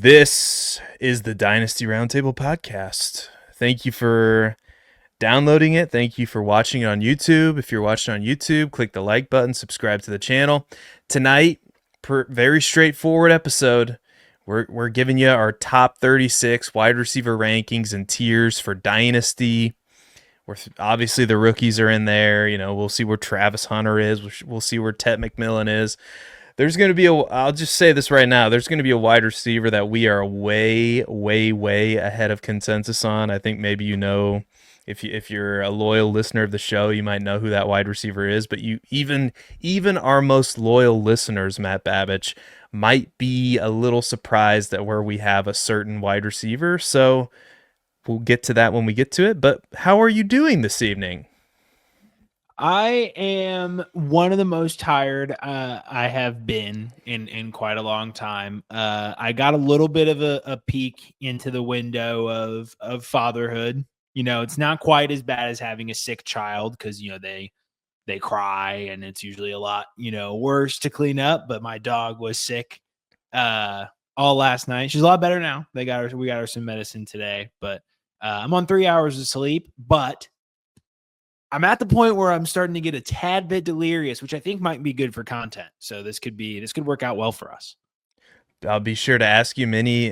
This is the Dynasty Roundtable podcast. Thank you for downloading it. Thank you for watching it on YouTube. If you're watching on YouTube, click the like button, subscribe to the channel. Tonight, very straightforward episode. We're giving you our top 36 wide receiver rankings and tiers for Dynasty. Obviously, the rookies are in there. We'll see where Travis Hunter is. We'll see where Ted McMillan is. There's going to be I'll just say this right now. There's going to be a wide receiver that we are way, way, way ahead of consensus on. I think maybe if you're a loyal listener of the show, you might know who that wide receiver is. But even our most loyal listeners, Matt Babich, might be a little surprised at where we have a certain wide receiver. So we'll get to that when we get to it. But how are you doing this evening? I am one of the most tired I have been in quite a long time. I got a little bit of a peek into the window of fatherhood. It's not quite as bad as having a sick child because, they cry and it's usually a lot, worse to clean up. But my dog was sick all last night. She's a lot better now. We got her some medicine today, but I'm on 3 hours of sleep, but I'm at the point where I'm starting to get a tad bit delirious, which I think might be good for content. So this could work out well for us. I'll be sure to ask you many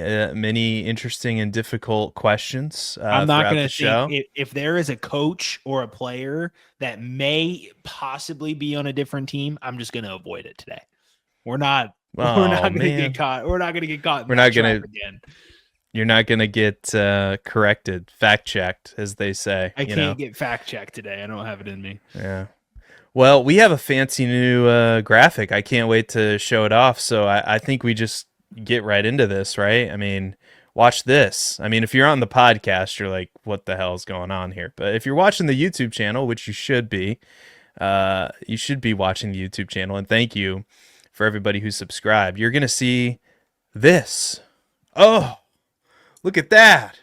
interesting and difficult questions. I'm not going to show. If there is a coach or a player that may possibly be on a different team, I'm just going to avoid it today. We're not going to get caught. We're not going to get caught. We're not going to again. You're not going to get corrected, fact-checked, as they say. I can't get fact-checked today. I don't have it in me. Yeah. Well, we have a fancy new graphic. I can't wait to show it off. So I think we just get right into this, right? I mean, watch this. I mean, if you're on the podcast, you're like, what the hell is going on here? But if you're watching the YouTube channel, which you should be watching the YouTube channel. And thank you for everybody who's subscribed. You're going to see this. Oh, look at that.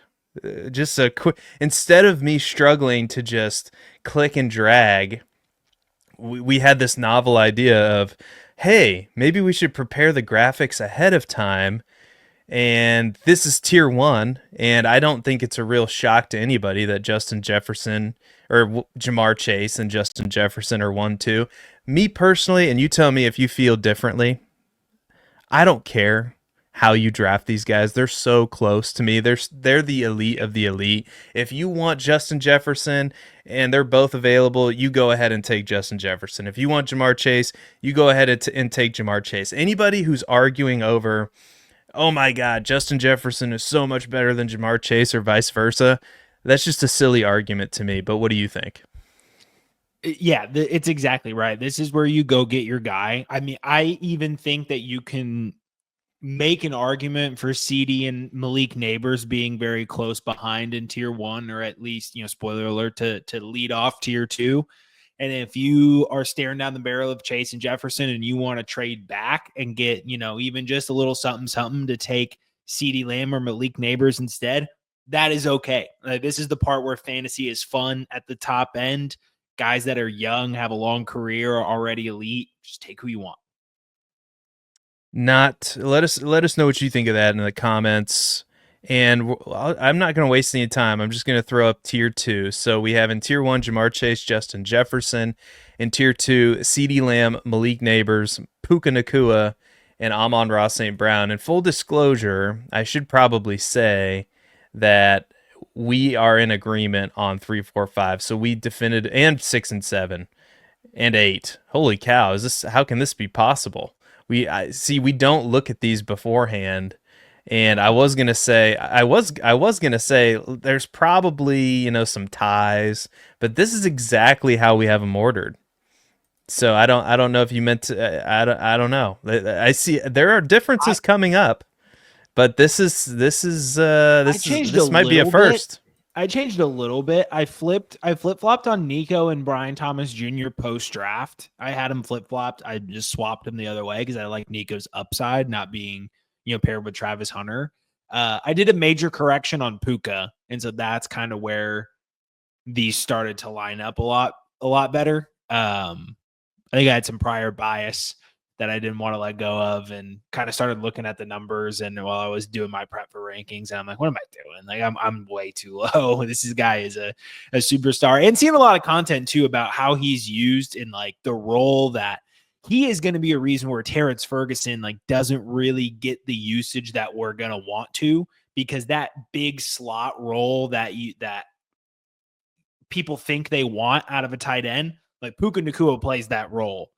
Just a quick, instead of me struggling to just click and drag, we had this novel idea of, hey, maybe we should prepare the graphics ahead of time. And this is tier 1. And I don't think it's a real shock to anybody that Justin Jefferson or Jamar Chase and Justin Jefferson are 1-2. Me personally, and you tell me if you feel differently, I don't care how you draft these guys. They're so close to me. They're the elite of the elite. If you want Justin Jefferson and they're both available, you go ahead and take Justin Jefferson. If you want Jamar Chase, you go ahead and take Jamar Chase. Anybody who's arguing over, oh my God, Justin Jefferson is so much better than Jamar Chase or vice versa, that's just a silly argument to me. But what do you think? Yeah, it's exactly right. This is where you go get your guy. I mean, I even think that you can make an argument for CD and Malik Neighbors being very close behind in tier 1, or at least, spoiler alert, to lead off tier 2. And if you are staring down the barrel of Chase and Jefferson and you want to trade back and get, even just a little something to take CD Lamb or Malik Neighbors instead, that is okay. This is the part where fantasy is fun at the top end. Guys that are young, have a long career, are already elite. Just take who you want. Let us know what you think of that in the comments. And I'm not going to waste any time. I'm just going to throw up tier 2. So we have in tier 1, Jamar Chase, Justin Jefferson. In tier 2, CeeDee Lamb, Malik Neighbors, Puka Nacua, and Amon-Ra St. Brown. And full disclosure, I should probably say that we are in agreement on 3, 4, 5. So we defended, and 6 and 7 and 8. Holy cow! How can this be possible? We don't look at these beforehand, and I was gonna say there's probably some ties, but this is exactly how we have them ordered. So I don't know if you meant to. I don't know. I see there are differences coming up, but this might be a first. I changed a little bit. I flip-flopped on Nico and Brian Thomas Jr. post-draft. I had him flip-flopped. I just swapped him the other way because I like Nico's upside, not being, paired with Travis Hunter. I did a major correction on Puka, and so that's kind of where these started to line up a lot better. I think I had some prior bias that I didn't want to let go of, and kind of started looking at the numbers. And while I was doing my prep for rankings, and I'm like, what am I doing? Like, I'm way too low. Guy is a superstar, and seeing a lot of content too about how he's used in like the role that he is going to be a reason where Terrence Ferguson like doesn't really get the usage that we're going to want to, because that big slot role that people think they want out of a tight end, like Puka Nacua plays that role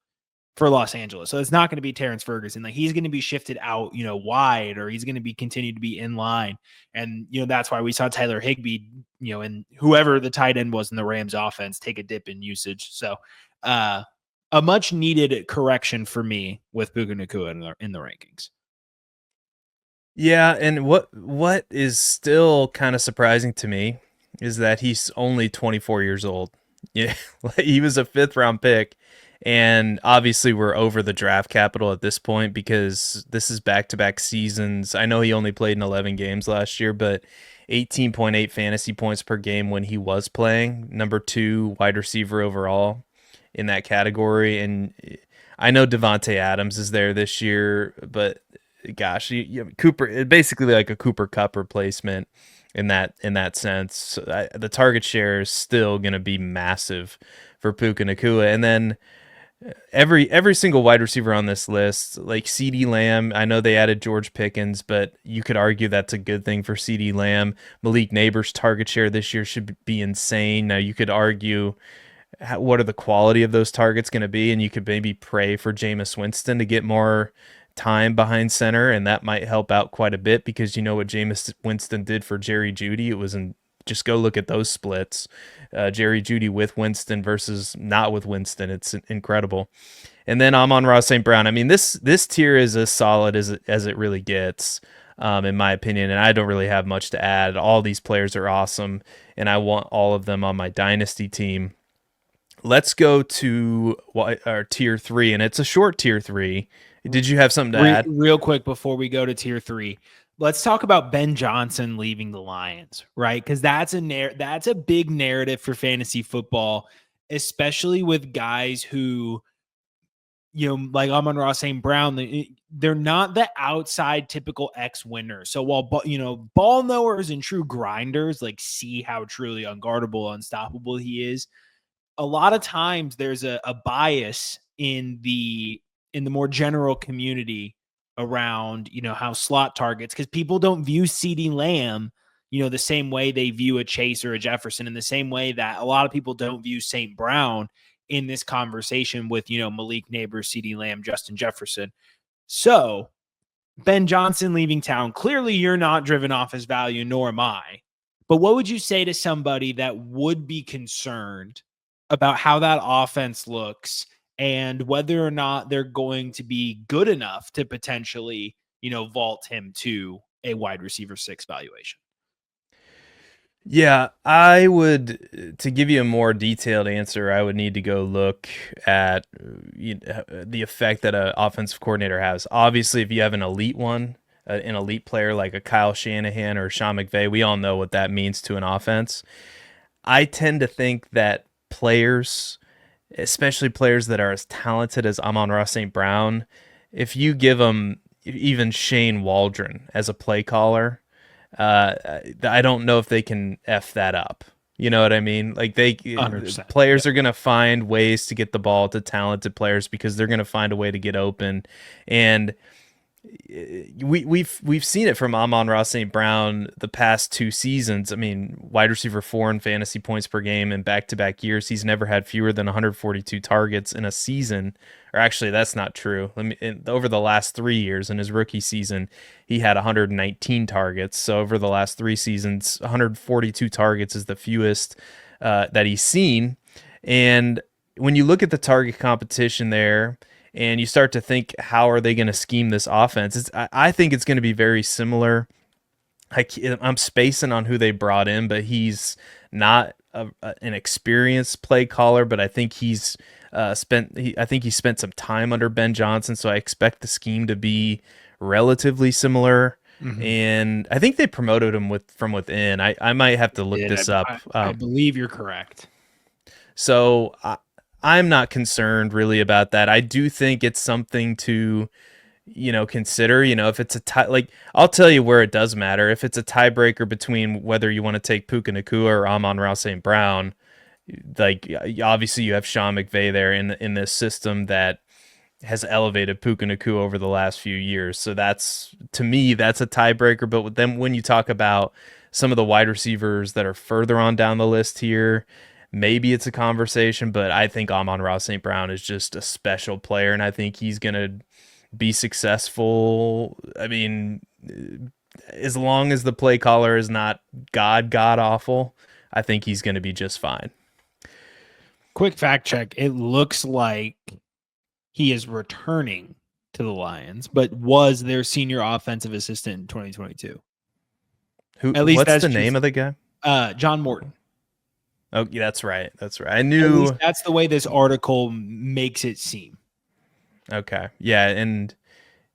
for Los Angeles. So it's not going to be Terrence Ferguson. Like, he's going to be shifted out, wide, or he's going to be continued to be in line. And, that's why we saw Tyler Higbee, and whoever the tight end was in the Rams offense take a dip in usage. So a much needed correction for me with Puka Nacua in the rankings. Yeah, and what is still kind of surprising to me is that he's only 24 years old. Yeah, he was a 5th round pick, and obviously we're over the draft capital at this point because this is back-to-back seasons. I know he only played in 11 games last year, but 18.8 fantasy points per game when he was playing, number 2 wide receiver overall in that category. And I know Devontae Adams is there this year, but gosh, Cooper, basically like a Cooper Kupp replacement in that sense. So the target share is still going to be massive for Puka Nacua. And then every single wide receiver on this list, like CeeDee Lamb, I know they added George Pickens, but you could argue that's a good thing for CeeDee Lamb. Malik Neighbors' target share this year should be insane. Now you could argue what are the quality of those targets going to be, and you could maybe pray for Jameis Winston to get more time behind center, and that might help out quite a bit because you know what Jameis Winston did for Jerry Jeudy. It was just go look at those splits. Jerry Jeudy with Winston versus not with Winston. It's incredible. And then Amon-Ra St. Brown. I mean, this tier is as solid as it really gets, in my opinion, and I don't really have much to add. All these players are awesome, and I want all of them on my Dynasty team. Let's go to our tier 3, and it's a short tier 3. Did you have something to add? Real quick before we go to tier 3, let's talk about Ben Johnson leaving the Lions, right? Because that's a big narrative for fantasy football, especially with guys who, like Amon-Ra St. Brown, they're not the outside typical X winners. So while, ball knowers and true grinders like see how truly unguardable, unstoppable he is, a lot of times there's a bias in the more general community around, how slot targets, because people don't view CeeDee Lamb, the same way they view a Chase or a Jefferson, in the same way that a lot of people don't view St. Brown in this conversation with, Malik Neighbors, CeeDee Lamb, Justin Jefferson. So Ben Johnson leaving town, clearly you're not driven off his value, nor am I. But what would you say to somebody that would be concerned about how that offense looks and whether or not they're going to be good enough to potentially, vault him to a wide receiver 6 valuation? Yeah, I would, to give you a more detailed answer, I would need to go look at the effect that an offensive coordinator has. Obviously, if you have an elite one, an elite player like a Kyle Shanahan or Sean McVay, we all know what that means to an offense. I tend to think that players, especially players that are as talented as Amon-Ra St. Brown, if you give them even Shane Waldron as a play caller, I don't know if they can F that up. You know what I mean? Like 100%. Players are going to find ways to get the ball to talented players because they're going to find a way to get open. And we've seen it from Amon-Ra St. Brown the past 2 seasons. I mean, wide receiver 4 in fantasy points per game in back-to-back years. He's never had fewer than 142 targets in a season. Or actually, that's not true. Over the last 3 years, in his rookie season, he had 119 targets. So over the last 3 seasons, 142 targets is the fewest that he's seen. And when you look at the target competition there, and you start to think, how are they going to scheme this offense? I think it's going to be very similar. I'm spacing on who they brought in, but he's not an experienced play caller. But I think he's spent some time under Ben Johnson, so I expect the scheme to be relatively similar. Mm-hmm. And I think they promoted him from within. I might have to look this up. I believe you're correct. So I'm not concerned really about that. I do think it's something to consider. If it's a tie, like I'll tell you where it does matter. If it's a tiebreaker between whether you want to take Puka Nakua or Amon-Ra St. Brown, like obviously you have Sean McVay there in this system that has elevated Puka Nakua over the last few years. So that's, to me, that's a tiebreaker. But then when you talk about some of the wide receivers that are further on down the list here, maybe it's a conversation. But I think Amon-Ra St. Brown is just a special player, and I think he's gonna be successful. I mean, as long as the play caller is not god awful, I think he's going to be just fine. Quick fact check. It looks like he is returning to the Lions, but was their senior offensive assistant in 2022. At least what's the name of the guy? John Morton. Oh, yeah, that's right. That's right. I knew. That's the way this article makes it seem. Okay. Yeah, and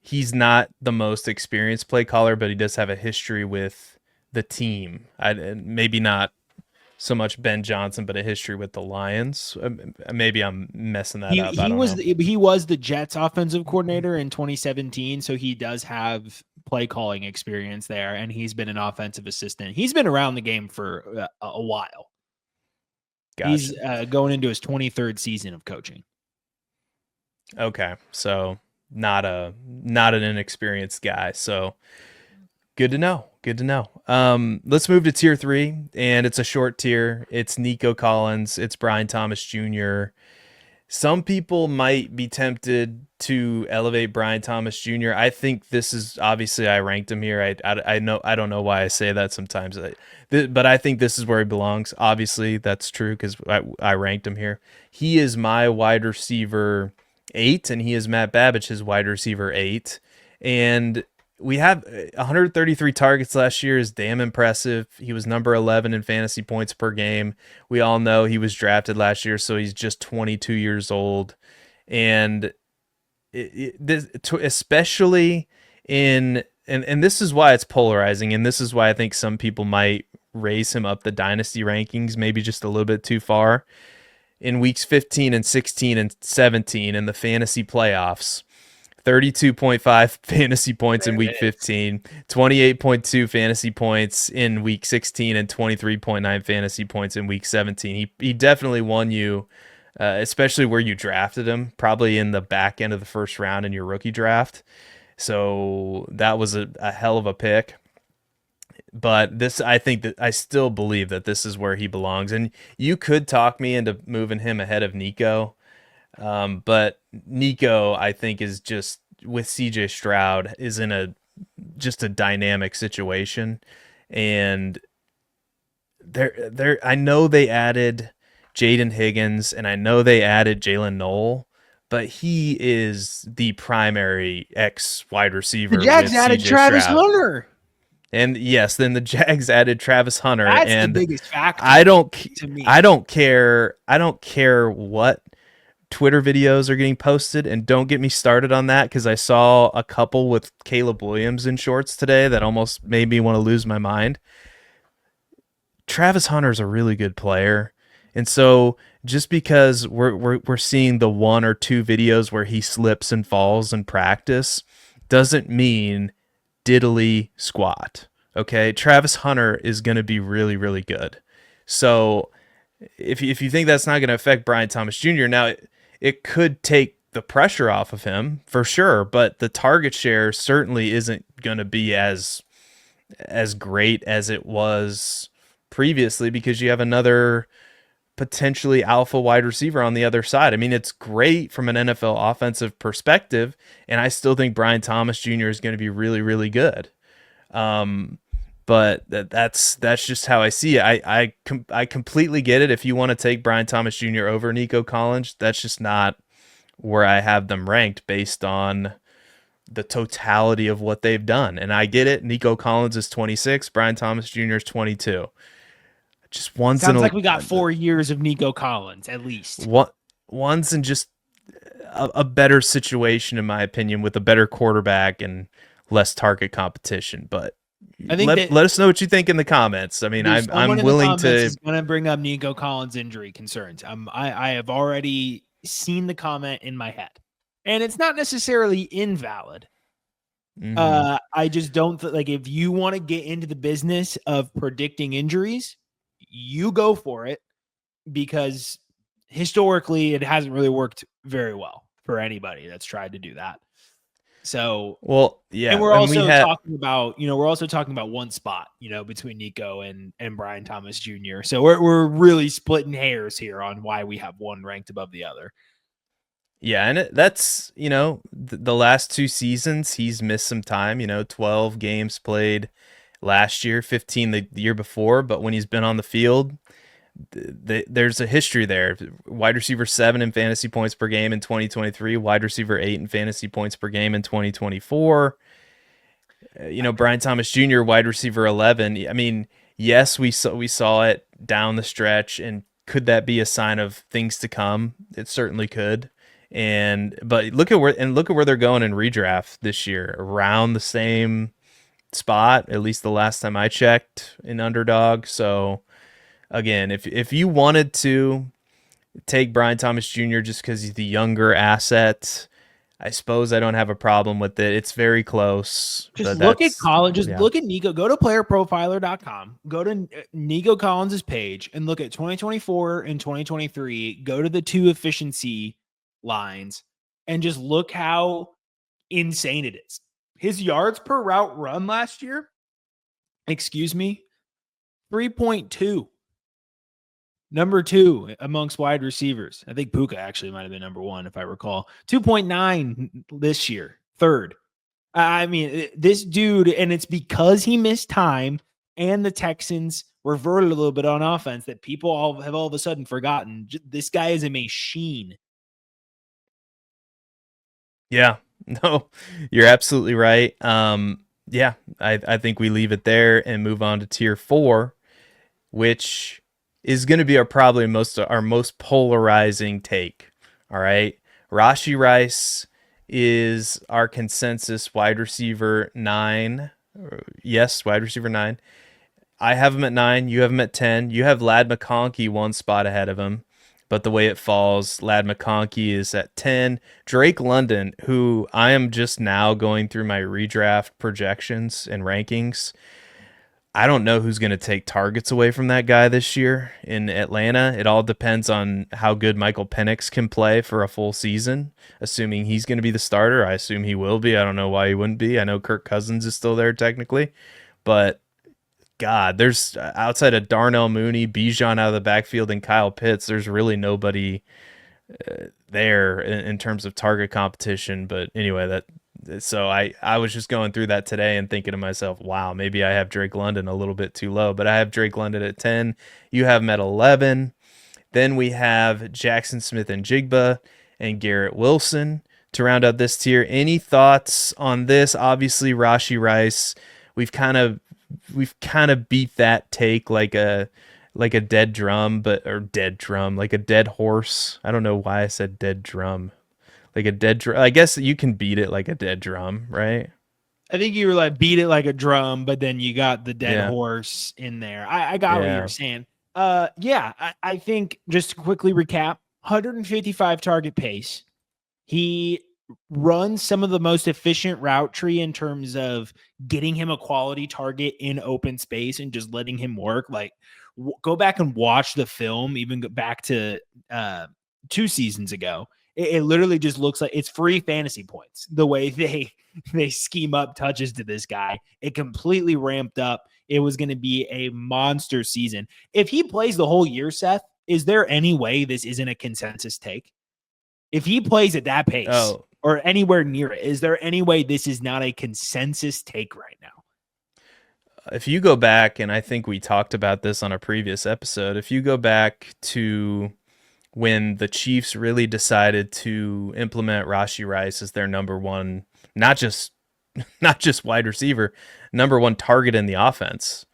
he's not the most experienced play caller, but he does have a history with the team. Maybe not so much Ben Johnson, but a history with the Lions. Maybe I'm messing that up. He was the Jets offensive coordinator in 2017, so he does have play calling experience there, and he's been an offensive assistant. He's been around the game for a while. Gotcha. He's going into his 23rd season of coaching. Okay, so not an inexperienced guy. So good to know. Good to know. Let's move to tier 3, and it's a short tier. It's Nico Collins. It's Brian Thomas Jr. Some people might be tempted to elevate Brian Thomas Jr. I think this is, obviously I ranked him here. I don't know why I say that sometimes, but I think this is where he belongs. Obviously that's true because I ranked him here. He is my wide receiver 8, and he is Matt Babbich's wide receiver 8. And we have 133 targets last year is damn impressive. He was number 11 in fantasy points per game. We all know he was drafted last year, so he's just 22 years old. And especially and this is why it's polarizing, and this is why I think some people might raise him up the dynasty rankings maybe just a little bit too far. In weeks 15 and 16 and 17 in the fantasy playoffs, 32.5 fantasy points in week 15, 28.2 fantasy points in week 16, and 23.9 fantasy points in week 17. He definitely won you, especially where you drafted him, probably in the back end of the first round in your rookie draft. So that was a hell of a pick. But I think that I still believe that this is where he belongs. And you could talk me into moving him ahead of Nico. But Nico, I think, is just, with CJ Stroud, is in just a dynamic situation. And I know they added Jaden Higgins, and I know they added Jalen Noel, but he is the primary X wide receiver. The Jags added Travis Hunter. And yes, then the Jags added Travis Hunter. That's and the biggest factor. I don't care. I don't care what Twitter videos are getting posted, and don't get me started on that, because I saw a couple with Caleb Williams in shorts today that almost made me want to lose my mind. Travis Hunter's a really good player, and so just because we're seeing the one or two videos where he slips and falls in practice doesn't mean diddly squat. Okay, Travis Hunter is going to be really, really good. So if you think that's not going to affect Brian Thomas Jr., now it could take the pressure off of him for sure, but the target share certainly isn't going to be as great as it was previously, because you have another potentially alpha wide receiver on the other side. I mean, it's great from an NFL offensive perspective, and I still think Brian Thomas Jr. is going to be really, really good. But that's just how I see it. I completely get it. If you want to take Brian Thomas Jr. over Nico Collins, that's just not where I have them ranked based on the totality of what they've done. And I get it. Nico Collins is 26. Brian Thomas Jr. is 22. Just once sounds like we got 4 years of Nico Collins at least. One's in just a better situation, in my opinion, with a better quarterback and less target competition. But I think let that let us know what you think in the comments. I mean, there's I'm someone in the willing comments to. is going to bring up Nico Collins injury concerns. I have already seen the comment in my head, and it's not necessarily invalid. Mhm. I just don't like if you want to get into the business of predicting injuries, you go for it because historically it hasn't really worked very well for anybody that's tried to do that. So, Well, and yeah, and we had. we're also talking about one spot, between Nico and Brian Thomas Jr. So we're really splitting hairs here on why we have one ranked above the other. Yeah, and that's, the last 2 seasons he's missed some time, 12 games played last year, 15 the year before, but when he's been on the field, there's a history there. Wide receiver 7 in fantasy points per game in 2023, wide receiver 8 in fantasy points per game in 2024. Brian Thomas Jr., wide receiver 11. I mean, yes, we saw it down the stretch, and could that be a sign of things to come? It certainly could. But look at where they're going in redraft this year, around the same spot, at least the last time I checked in underdog. So again, if you wanted to take Brian Thomas Jr. just because he's the younger asset, I suppose I don't have a problem with it. It's very close, Just but look at that's college. Just yeah. look at Nico. Go to playerprofiler.com. Go to Nico Collins' page and look at 2024 and 2023. Go to the two efficiency lines and just look how insane it is. His yards per route run last year, 3.2. Number 2 amongst wide receivers. I think Puka actually might have been number 1, if I recall. 2.9 this year, third. I mean, this dude, and it's because he missed time and the Texans reverted a little bit on offense that people have all of a sudden forgotten. This guy is a machine. Yeah. No, you're absolutely right. Yeah, I think we leave it there and move on to tier 4, which is going to be our most polarizing take. All right. Rashi Rice is our consensus wide receiver 9. Yes, wide receiver 9. I have him at 9. You have him at 10. You have Lad McConkey one spot ahead of him. But the way it falls, Lad McConkey is at 10. Drake London, who I am just now going through my redraft projections and rankings. I don't know who's going to take targets away from that guy this year in Atlanta. It all depends on how good Michael Penix can play for a full season, assuming he's going to be the starter. I assume he will be. I don't know why he wouldn't be. I know Kirk Cousins is still there technically, but God, there's outside of Darnell Mooney, Bijan out of the backfield, and Kyle Pitts, there's really nobody there in terms of target competition. But anyway, so I was just going through that today and thinking to myself, wow, maybe I have Drake London a little bit too low. But I have Drake London at 10. You have him at 11. Then we have Jackson Smith and Jigba and Garrett Wilson to round out this tier. Any thoughts on this? Obviously, Rashi Rice. We've kind of beat that take like a dead drum, like a dead horse. I don't know why I said dead drum. Like a dead drum. I guess you can beat it like a dead drum, right? I think you were like beat it like a drum, but then you got the dead Yeah. horse in there. I got what you're Yeah. saying. Yeah, I think just to quickly recap, 155 target pace. He runs some of the most efficient route tree in terms of getting him a quality target in open space and just letting him work. Like, go back and watch the film, even go back to 2 seasons ago. It literally just looks like it's free fantasy points. The way they scheme up touches to this guy, it completely ramped up. It was going to be a monster season. If he plays the whole year, Seth, is there any way this isn't a consensus take? If he plays at that pace Oh, or anywhere near it, is there any way this is not a consensus take right now? if you go back, and I think we talked about this on a previous episode, if you go back to when the Chiefs really decided to implement Rashi Rice as their number one, not just not just wide receiver, number one target in the offense,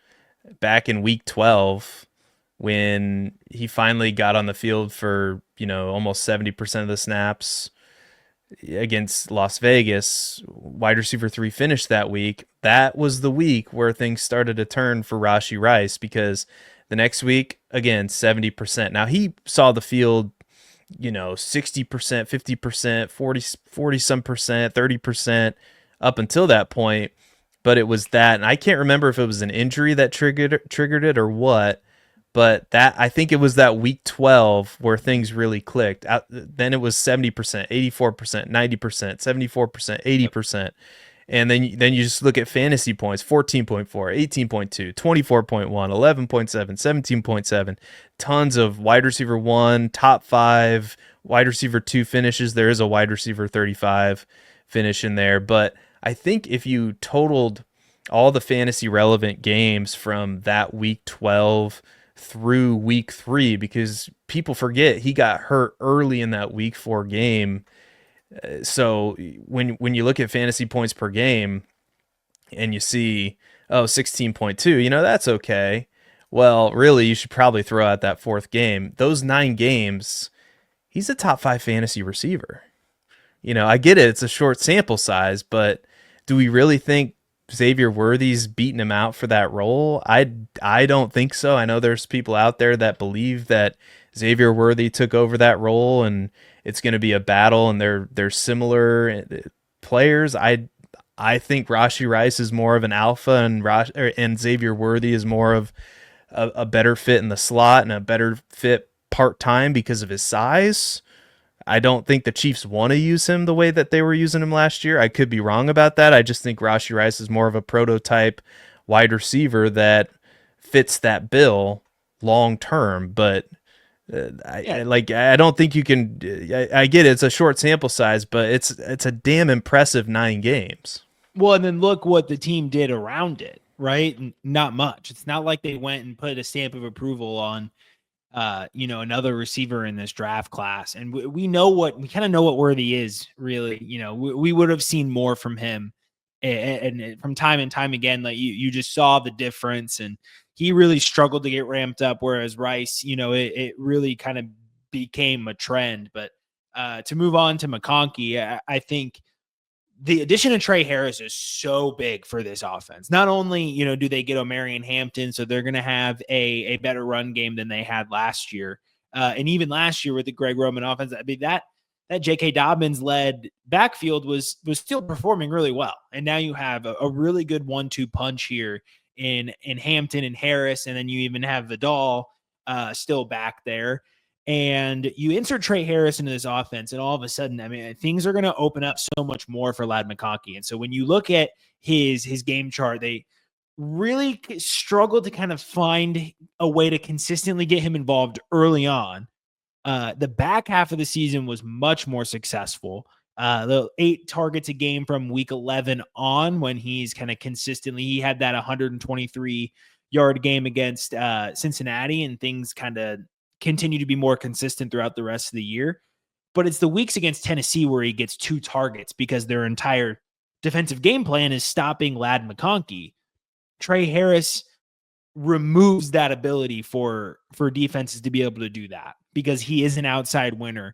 back in week 12 when he finally got on the field for, almost 70% of the snaps. against Las Vegas, wide receiver 3 finished that week. That was the week where things started to turn for Rashee Rice, because the next week, again, 70%. Now he saw the field, 60%, 50%, 40 some percent, 30% up until that point. But it was that, and I can't remember if it was an injury that triggered it or what. But that, I think it was that week 12 where things really clicked. Then it was 70%, 84%, 90%, 74%, Yep. 80%. And then you just look at fantasy points: 14.4, 18.2, 24.1, 11.7, 17.7. Tons of wide receiver 1, top 5, wide receiver 2 finishes. There is a wide receiver 35 finish in there. But I think if you totaled all the fantasy relevant games from that week 12 through week 3, because people forget he got hurt early in that week 4 game. So when you look at fantasy points per game and you see, oh, 16.2, that's okay. Well, really, you should probably throw out that fourth game. Those 9 games, he's a top 5 fantasy receiver. I get it, it's a short sample size, but do we really think Xavier Worthy's beating him out for that role? I don't think so. I know there's people out there that believe that Xavier Worthy took over that role and it's going to be a battle, and they're similar players. I think Rashee Rice is more of an alpha, and Xavier Worthy is more of a better fit in the slot and a better fit part time because of his size. I don't think the Chiefs want to use him the way that they were using him last year. I could be wrong about that. I just think Rashee Rice is more of a prototype wide receiver that fits that bill long term. But Yeah. I don't think you can. I get it, it's a short sample size, but it's a damn impressive 9 games. Well, and then look what the team did around it, right? Not much. It's not like they went and put a stamp of approval on another receiver in this draft class. And we kind of know what Worthy is, really. We would have seen more from him, and from time and time again, like you just saw the difference, and he really struggled to get ramped up. Whereas Rice, it really kind of became a trend. But to move on to McConkey, I think the addition of Trey Harris is so big for this offense. Not only, do they get Omarion Hampton, so they're going to have a better run game than they had last year. And even last year with the Greg Roman offense, I mean, that J.K. Dobbins led backfield was still performing really well. And now you have a really good 1-2 punch here in Hampton and Harris. And then you even have Vidal still back there. And you insert Trey Harris into this offense, and all of a sudden, I mean, things are going to open up so much more for Ladd McConkey. And so when you look at his game chart, they really struggled to kind of find a way to consistently get him involved early on. The back half of the season was much more successful. The 8 targets a game from week 11 on, when he's kind of consistently, he had that 123-yard game against Cincinnati, and things kind of continue to be more consistent throughout the rest of the year. But it's the weeks against Tennessee where he gets 2 targets because their entire defensive game plan is stopping Ladd McConkey. Trey Harris removes that ability for defenses to be able to do that, because he is an outside winner.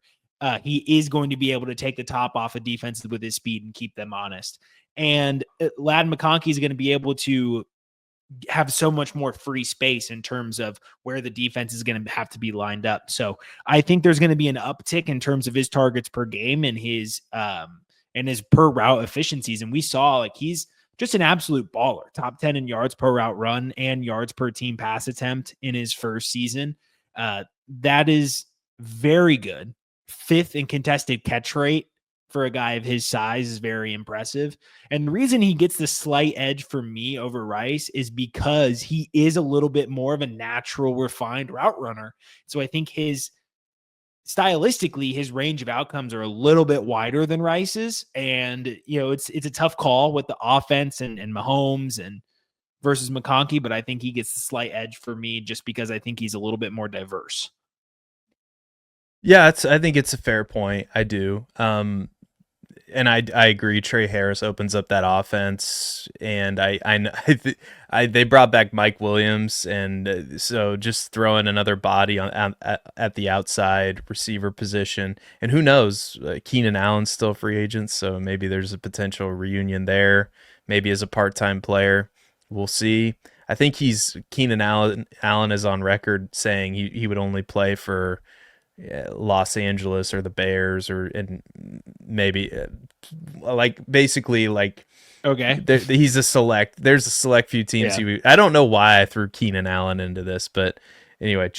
He is going to be able to take the top off of defenses with his speed and keep them honest. And Ladd McConkey is going to be able to have so much more free space in terms of where the defense is going to have to be lined up. So I think there's going to be an uptick in terms of his targets per game and his per route efficiencies. And we saw, like, he's just an absolute baller, top 10 in yards per route run and yards per team pass attempt in his first season. That is very good. 5th in contested catch rate for a guy of his size is very impressive. And the reason he gets the slight edge for me over Rice is because he is a little bit more of a natural, refined route runner. So I think stylistically, his range of outcomes are a little bit wider than Rice's. And, it's a tough call with the offense and Mahomes and versus McConkey, but I think he gets the slight edge for me just because I think he's a little bit more diverse. Yeah, I think it's a fair point. I do. and I agree. Trey Harris opens up that offense, and they brought back Mike Williams, and so just throwing another body at the outside receiver position, and who knows, Keenan Allen's still a free agent, so maybe there's a potential reunion there, maybe as a part-time player. We'll see. I think Keenan Allen. Allen is on record saying he would only play for Los Angeles or the Bears or and maybe like basically like Okay. he's a select. There's a select few teams. Yeah. I don't know why I threw Keenan Allen into this, but anyway,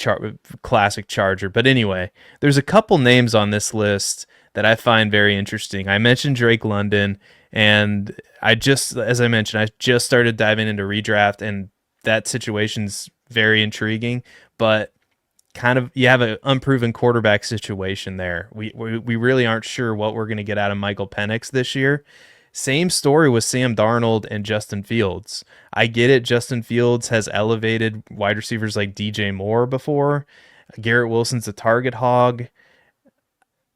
classic Charger. But anyway, there's a couple names on this list that I find very interesting. I mentioned Drake London, and as I mentioned, I just started diving into redraft, and that situation's very intriguing, but kind of you have an unproven quarterback situation there. We really aren't sure what we're going to get out of Michael Penix this year. Same story with Sam Darnold and Justin Fields. I get it. Justin Fields has elevated wide receivers like DJ Moore before. Garrett Wilson's a target hog.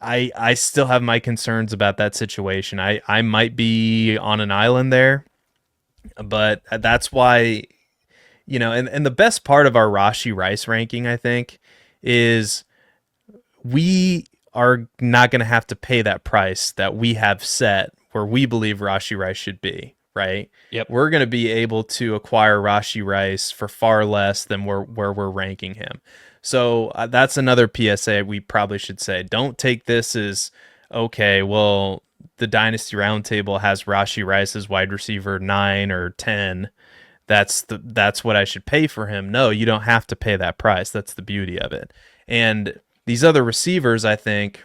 I still have my concerns about that situation. I might be on an island there, but that's why, and the best part of our Rashee Rice ranking, I think, is we are not going to have to pay that price that we have set where we believe Rashee Rice should be, right? Yep. We're going to be able to acquire Rashee Rice for far less than where we're ranking him. So that's another PSA we probably should say. Don't take this as, okay, well, the Dynasty Roundtable has Rashee Rice as wide receiver 9 or 10. That's what I should pay for him. No, you don't have to pay that price. That's the beauty of it. And these other receivers, I think,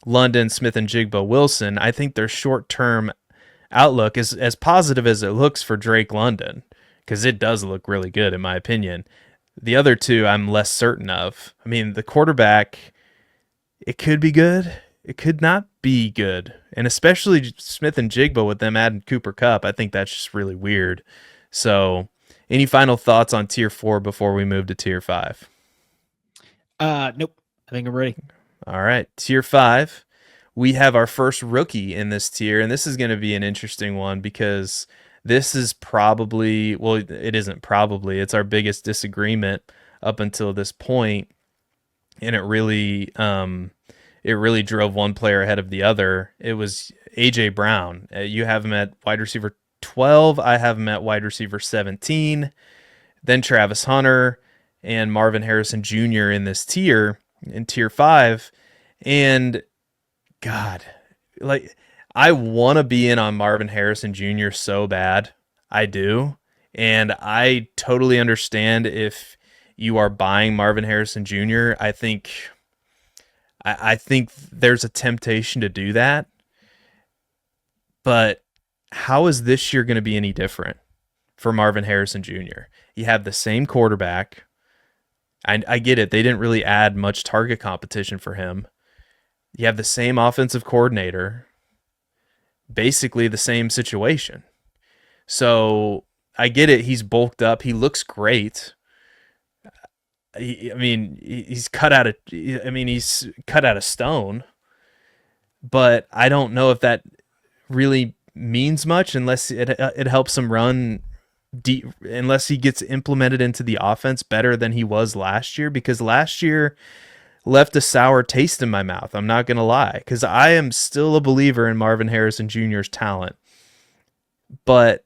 London, Smith, and Jigba Wilson, I think their short-term outlook is as positive as it looks for Drake London, because it does look really good, in my opinion. The other two, I'm less certain of. I mean, the quarterback, it could be good. It could not be good. And especially Smith and Jigba with them adding Cooper Kupp, I think that's just really weird. So, any final thoughts on tier 4 before we move to tier 5? Nope. I think I'm ready. All right, tier 5. We have our first rookie in this tier, and this is going to be an interesting one because this is probably, well, it isn't probably, it's our biggest disagreement up until this point, and it really drove one player ahead of the other. It was AJ Brown. You have him at wide receiver 12. I have him at wide receiver 17. Then Travis Hunter and Marvin Harrison Jr. in this tier, in tier 5. And God, like, I want to be in on Marvin Harrison Jr. so bad. I do. And I totally understand if you are buying Marvin Harrison Jr. I think there's a temptation to do that. But how is this year going to be any different for Marvin Harrison Jr.? You have the same quarterback. I get it. They didn't really add much target competition for him. You have the same offensive coordinator. Basically the same situation. So I get it. He's bulked up. He looks great. He's cut out of stone. But I don't know if that really means much unless it helps him run deep, unless he gets implemented into the offense better than he was last year, because last year left a sour taste in my mouth. I'm not going to lie, because I am still a believer in Marvin Harrison Jr.'s talent. But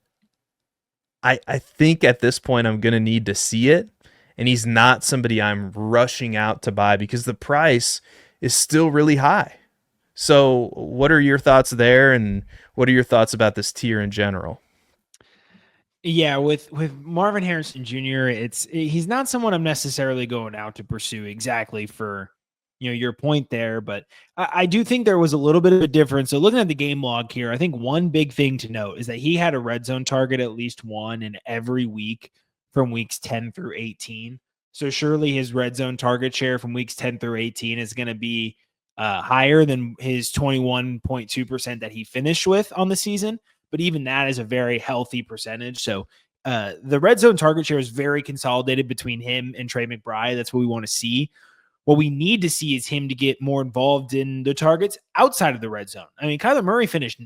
I think at this point I'm going to need to see it, and he's not somebody I'm rushing out to buy because the price is still really high. So what are your thoughts there, and what are your thoughts about this tier in general? Yeah, with Marvin Harrison Jr., he's not someone I'm necessarily going out to pursue exactly for your point there, but I do think there was a little bit of a difference. So looking at the game log here, I think one big thing to note is that he had a red zone target at least one in every week from weeks 10 through 18. So surely his red zone target share from weeks 10 through 18 is going to be higher than his 21.2% that he finished with on the season. But even that is a very healthy percentage. So the red zone target share is very consolidated between him and Trey McBride. That's what we want to see. What we need to see is him to get more involved in the targets outside of the red zone. I mean, Kyler Murray finished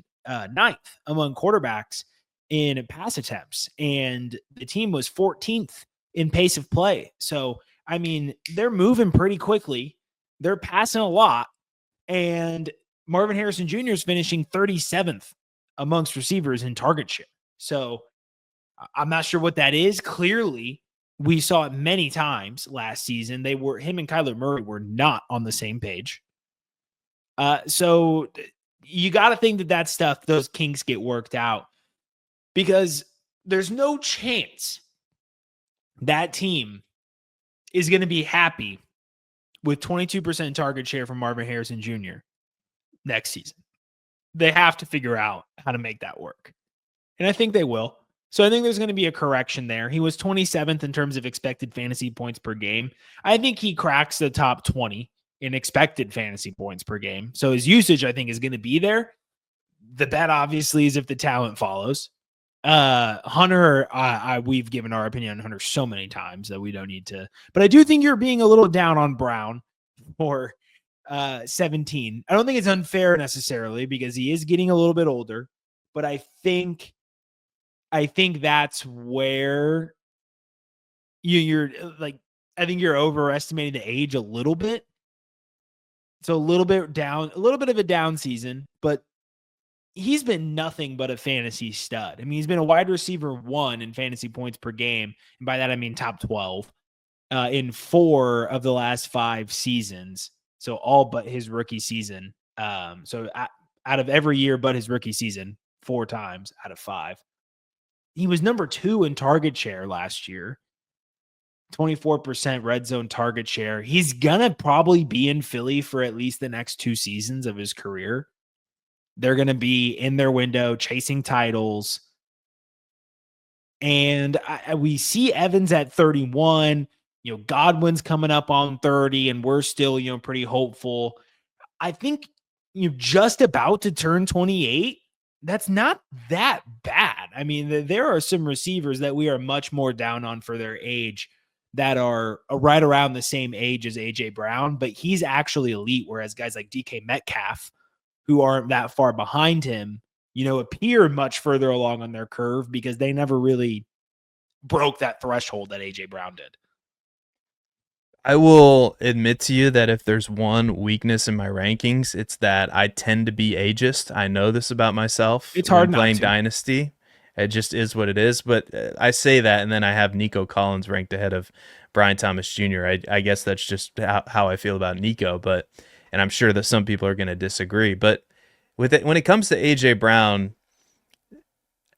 ninth among quarterbacks in pass attempts, and the team was 14th in pace of play. So, I mean, they're moving pretty quickly. They're passing a lot, and Marvin Harrison Jr. is finishing 37th amongst receivers in target share. So I'm not sure what that is. Clearly, we saw it many times last season. Him and Kyler Murray were not on the same page. So you got to think that stuff, those kinks get worked out, because there's no chance that team is going to be happy with 22% target share from Marvin Harrison Jr. next season. They have to figure out how to make that work. And I think they will. So I think there's going to be a correction there. He was 27th in terms of expected fantasy points per game. I think he cracks the top 20 in expected fantasy points per game. So his usage, I think, is going to be there. The bet, obviously, is if the talent follows. Hunter, we've given our opinion on Hunter so many times that we don't need to. But I do think you're being a little down on Brown for 17. I don't think it's unfair necessarily, because he is getting a little bit older. But I think that's where you're like, I think you're overestimating the age a little bit. So a little bit of a down season, but he's been nothing but a fantasy stud. I mean, he's been a wide receiver 1 in fantasy points per game. And by that, I mean top 12 in 4 of the last 5 seasons. So all but his rookie season. So out of every year but his rookie season, 4 times out of 5. He was number 2 in target share last year. 24% red zone target share. He's going to probably be in Philly for at least the next 2 seasons of his career. They're going to be in their window chasing titles. And we see Evans at 31. Godwin's coming up on 30, and we're still, pretty hopeful. I think you're just about to turn 28. That's not that bad. I mean, there are some receivers that we are much more down on for their age that are right around the same age as A.J. Brown, but he's actually elite, whereas guys like DK Metcalf, who aren't that far behind him, appear much further along on their curve because they never really broke that threshold that A.J. Brown did. I will admit to you that if there's one weakness in my rankings, it's that I tend to be ageist. I know this about myself. It's hard playing not to. Dynasty. It just is what it is. But I say that, and then I have Nico Collins ranked ahead of Brian Thomas Jr. I guess that's just how I feel about Nico. And I'm sure that some people are going to disagree. But when it comes to A.J. Brown,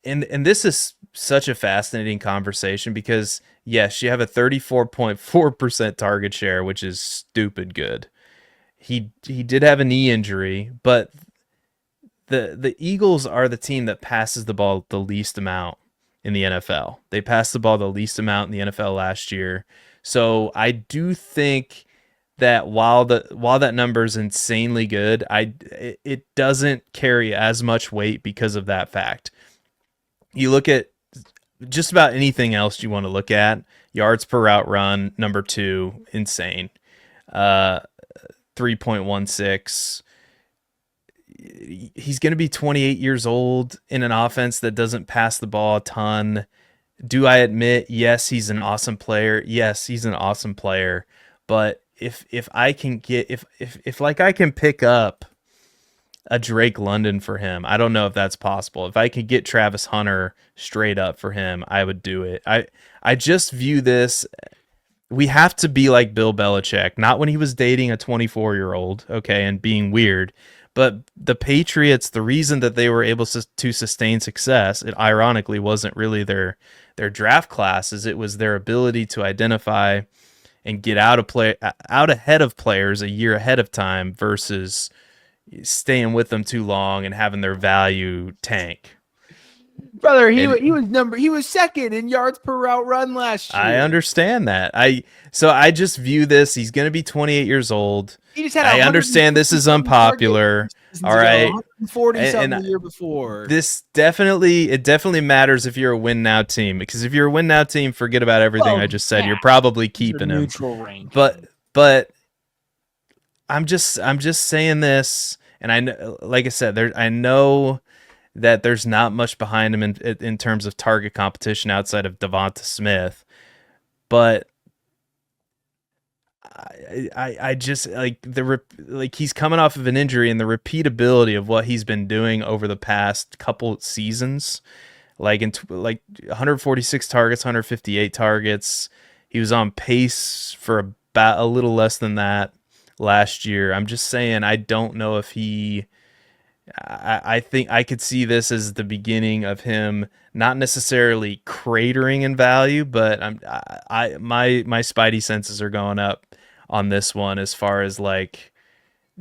and this is such a fascinating conversation because, yes, you have a 34.4% target share, which is stupid good. He did have a knee injury, but the Eagles are the team that passes the ball the least amount in the NFL. They passed the ball the least amount in the NFL last year. So I do think that while that number is insanely good, it doesn't carry as much weight because of that fact. You look at just about anything else you want to look at. Yards per route run, number 2, insane. 3.16. He's going to be 28 years old in an offense that doesn't pass the ball a ton. Do I admit, yes, he's an awesome player. Yes, he's an awesome player. But if I can get if I can pick up a Drake London for him, I don't know if that's possible. If I could get Travis Hunter straight up for him, I would do it. I just view this. We have to be like Bill Belichick, not when he was dating a 24-year-old, okay, and being weird. But the Patriots, the reason that they were able to sustain success, it ironically wasn't really their draft classes. It was their ability to identify and get out ahead of players a year ahead of time versus staying with them too long and having their value tank. Brother, he was second in yards per route run last year. I understand that. I just view this. He's going to be 28 years old. He just had I understand this is unpopular. All right, 140 something the year before. It definitely matters if you're a win now team, because if you're a win now team, forget about everything I just said. You're probably keeping him. Neutral rank. But I'm just saying this, and I know, like I said, I know that there's not much behind him in terms of target competition outside of Devonta Smith, but I just like like he's coming off of an injury, and the repeatability of what he's been doing over the past couple seasons, like 146 targets, 158 targets. He was on pace for about a little less than that last year. I'm just saying I don't know if he I think I could see this as the beginning of him not necessarily cratering in value, but my spidey senses are going up on this one as far as like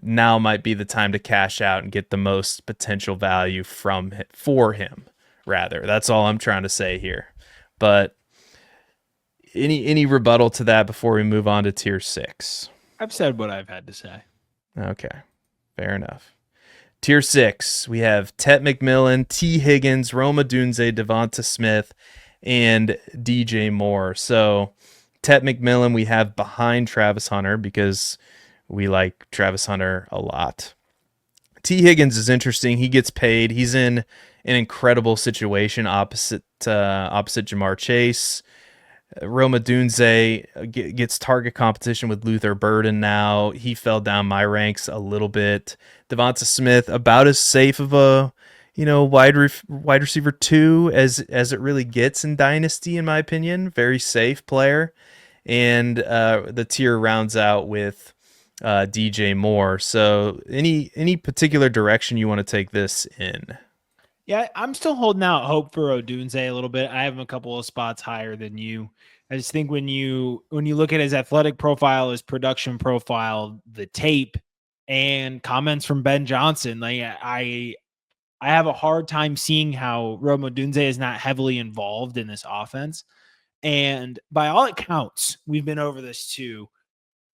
now might be the time to cash out and get the most potential value for him. Rather, that's all I'm trying to say here. But any rebuttal to that before we move on to tier 6? I've said what I've had to say. Okay, fair enough. Tier 6, we have Tet McMillan, T. Higgins, Rome Odunze, Devonta Smith, and DJ Moore. So Tet McMillan we have behind Travis Hunter because we like Travis Hunter a lot. T. Higgins is interesting. He gets paid. He's in an incredible situation opposite Jamar Chase. Rome Odunze gets target competition with Luther Burden now. He fell down my ranks a little bit. Devonta Smith, about as safe of a wide receiver 2 as it really gets in Dynasty, in my opinion. Very safe player. And the tier rounds out with DJ Moore. So any particular direction you want to take this in? Yeah, I'm still holding out hope for Odunze a little bit. I have him a couple of spots higher than you. I just think when you look at his athletic profile, his production profile, the tape, and comments from Ben Johnson, like I have a hard time seeing how Rome Odunze is not heavily involved in this offense. And by all accounts, we've been over this too.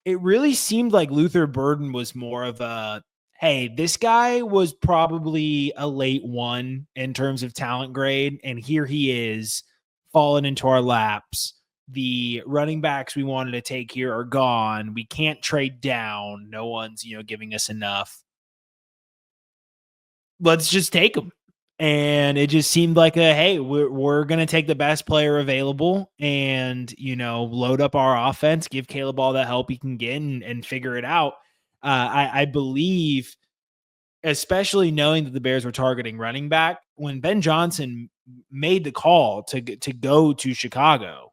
It really seemed like Luther Burden was more of a, hey, this guy was probably a late one in terms of talent grade, and here he is falling into our laps. The running backs we wanted to take here are gone. We can't trade down. No one's, giving us enough. Let's just take them. And it just seemed like hey, we're going to take the best player available and, load up our offense, give Caleb all the help he can get and figure it out. I believe, especially knowing that the Bears were targeting running back, when Ben Johnson made the call to go to Chicago,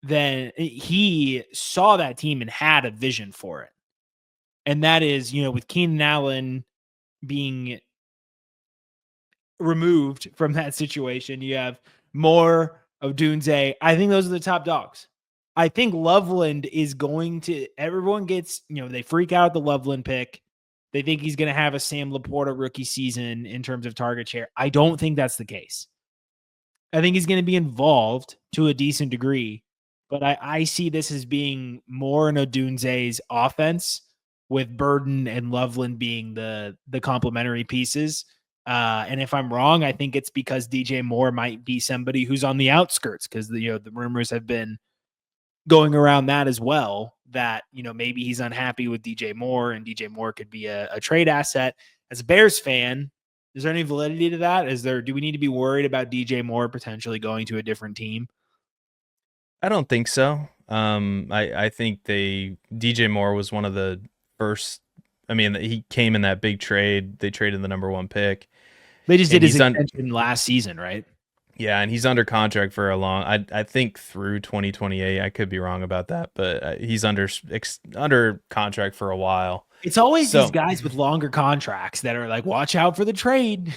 then he saw that team and had a vision for it. And that is, with Keenan Allen being removed from that situation, you have Moore, Odunze. I think those are the top dogs. I think Loveland is going to, everyone gets, they freak out at the Loveland pick. They think he's going to have a Sam Laporta rookie season in terms of target share. I don't think that's the case. I think he's going to be involved to a decent degree, but I see this as being more in Odunze's offense with Burden and Loveland being the complementary pieces. And if I'm wrong, I think it's because DJ Moore might be somebody who's on the outskirts because the rumors have been going around that as well, that, maybe he's unhappy with DJ Moore and DJ Moore could be a trade asset. As a Bears fan, is there any validity to that? Do we need to be worried about DJ Moore potentially going to a different team? I don't think so. I think DJ Moore was one of the first. I mean, he came in that big trade. They traded the number 1 pick. They just did his extension last season, right? Yeah, and he's under contract for a long. I think through 2028. I could be wrong about that, but he's under contract for a while. It's always these guys with longer contracts that are like, watch out for the trade.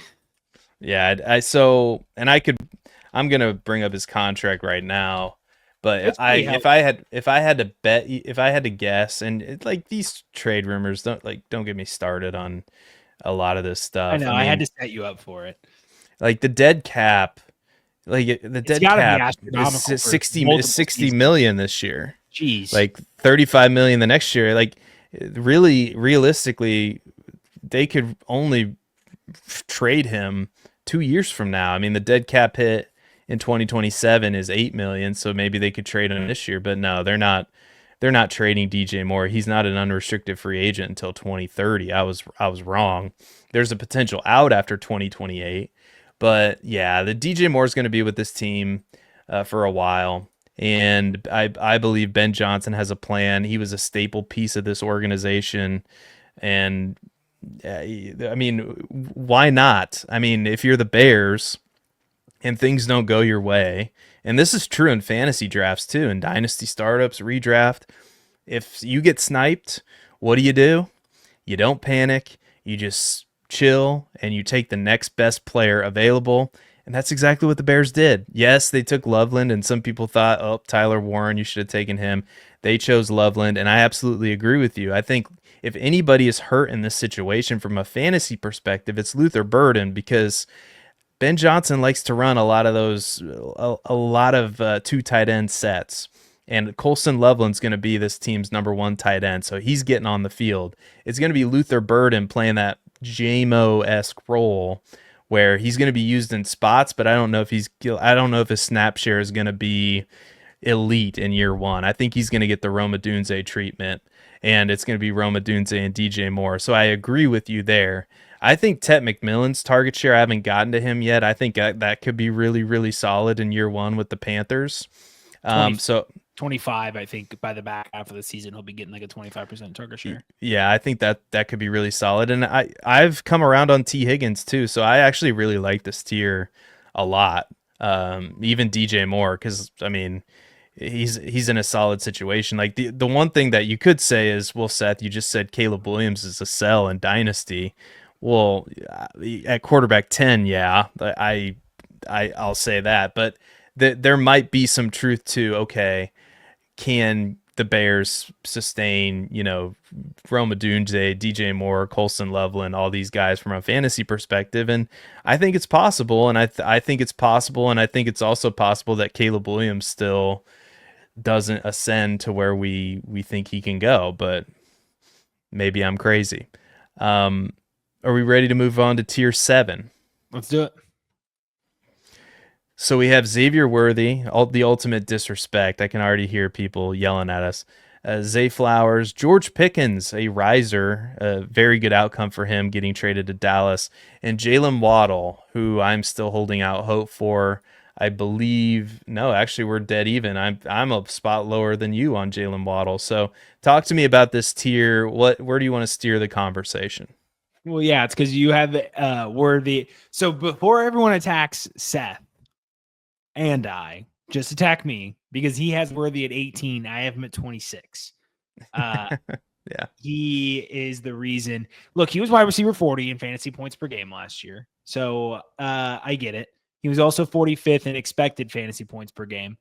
Yeah, I'm gonna bring up his contract right now. But if I had to bet, if I had to guess, and like these trade rumors don't get me started on a lot of this stuff. I know, I had to set you up for it. Like the dead cap, the dead cap is 60 million this year. Jeez. Like 35 million the next year. Like really, realistically, they could only trade him 2 years from now. I mean, the dead cap hit in 2027 is 8 million, so maybe they could trade him this year, but no, they're not they're not trading DJ Moore. He's not an unrestricted free agent until 2030. I was wrong. There's a potential out after 2028. But yeah, the DJ Moore is going to be with this team for a while. And I believe Ben Johnson has a plan. He was a staple piece of this organization. And I mean, why not? I mean, if you're the Bears and things don't go your way, and this is true in fantasy drafts too, in dynasty startups, redraft, if you get sniped, what do? You don't panic. You just chill and you take the next best player available. And that's exactly what the Bears did. Yes, they took Loveland, and some people thought, oh, Tyler Warren, you should have taken him. They chose Loveland, and I absolutely agree with you. I think if anybody is hurt in this situation from a fantasy perspective, it's Luther Burden, because Ben Johnson likes to run a lot of those, a lot of two tight end sets. And Colson Loveland's going to be this team's number one tight end, so he's getting on the field. It's going to be Luther Burden playing that JMO-esque role where he's going to be used in spots, but I don't know if his snap share is going to be elite in year one. I think he's going to get the Roma Dunze treatment, and it's going to be Roma Dunze and DJ Moore. So I agree with you there. I think Tet McMillan's target share, I haven't gotten to him yet. I think that could be really, really solid in year one with the Panthers. 25, I think by the back half of the season, he'll be getting like a 25% target share. Yeah, I think that could be really solid. And I've come around on T. Higgins too, so I actually really like this tier a lot. Even DJ Moore, because I mean, he's in a solid situation. Like the one thing that you could say is, well, Seth, you just said Caleb Williams is a sell in Dynasty. Well, at quarterback 10, yeah, I'll say that, but there might be some truth to, okay, can the Bears sustain, Roma Dunze, DJ Moore, Colson Loveland, all these guys from a fantasy perspective? And I think it's possible, and I think it's possible, and I think it's also possible that Caleb Williams still doesn't ascend to where we think he can go, but maybe I'm crazy. Are we ready to move on to tier 7? Let's do it. So we have Xavier Worthy, the ultimate disrespect. I can already hear people yelling at us. Zay Flowers, George Pickens, a riser, a very good outcome for him getting traded to Dallas, and Jalen Waddle, who I'm still holding out hope for. I believe, no, actually we're dead even. I'm a spot lower than you on Jalen Waddle. So talk to me about this tier. Where do you want to steer the conversation? Well, yeah, it's because you have Worthy. So before everyone attacks Seth and I, just attack me, because he has Worthy at 18. I have him at 26. Yeah. He is the reason. Look, he was wide receiver 40 in fantasy points per game last year. So I get it. He was also 45th in expected fantasy points per game.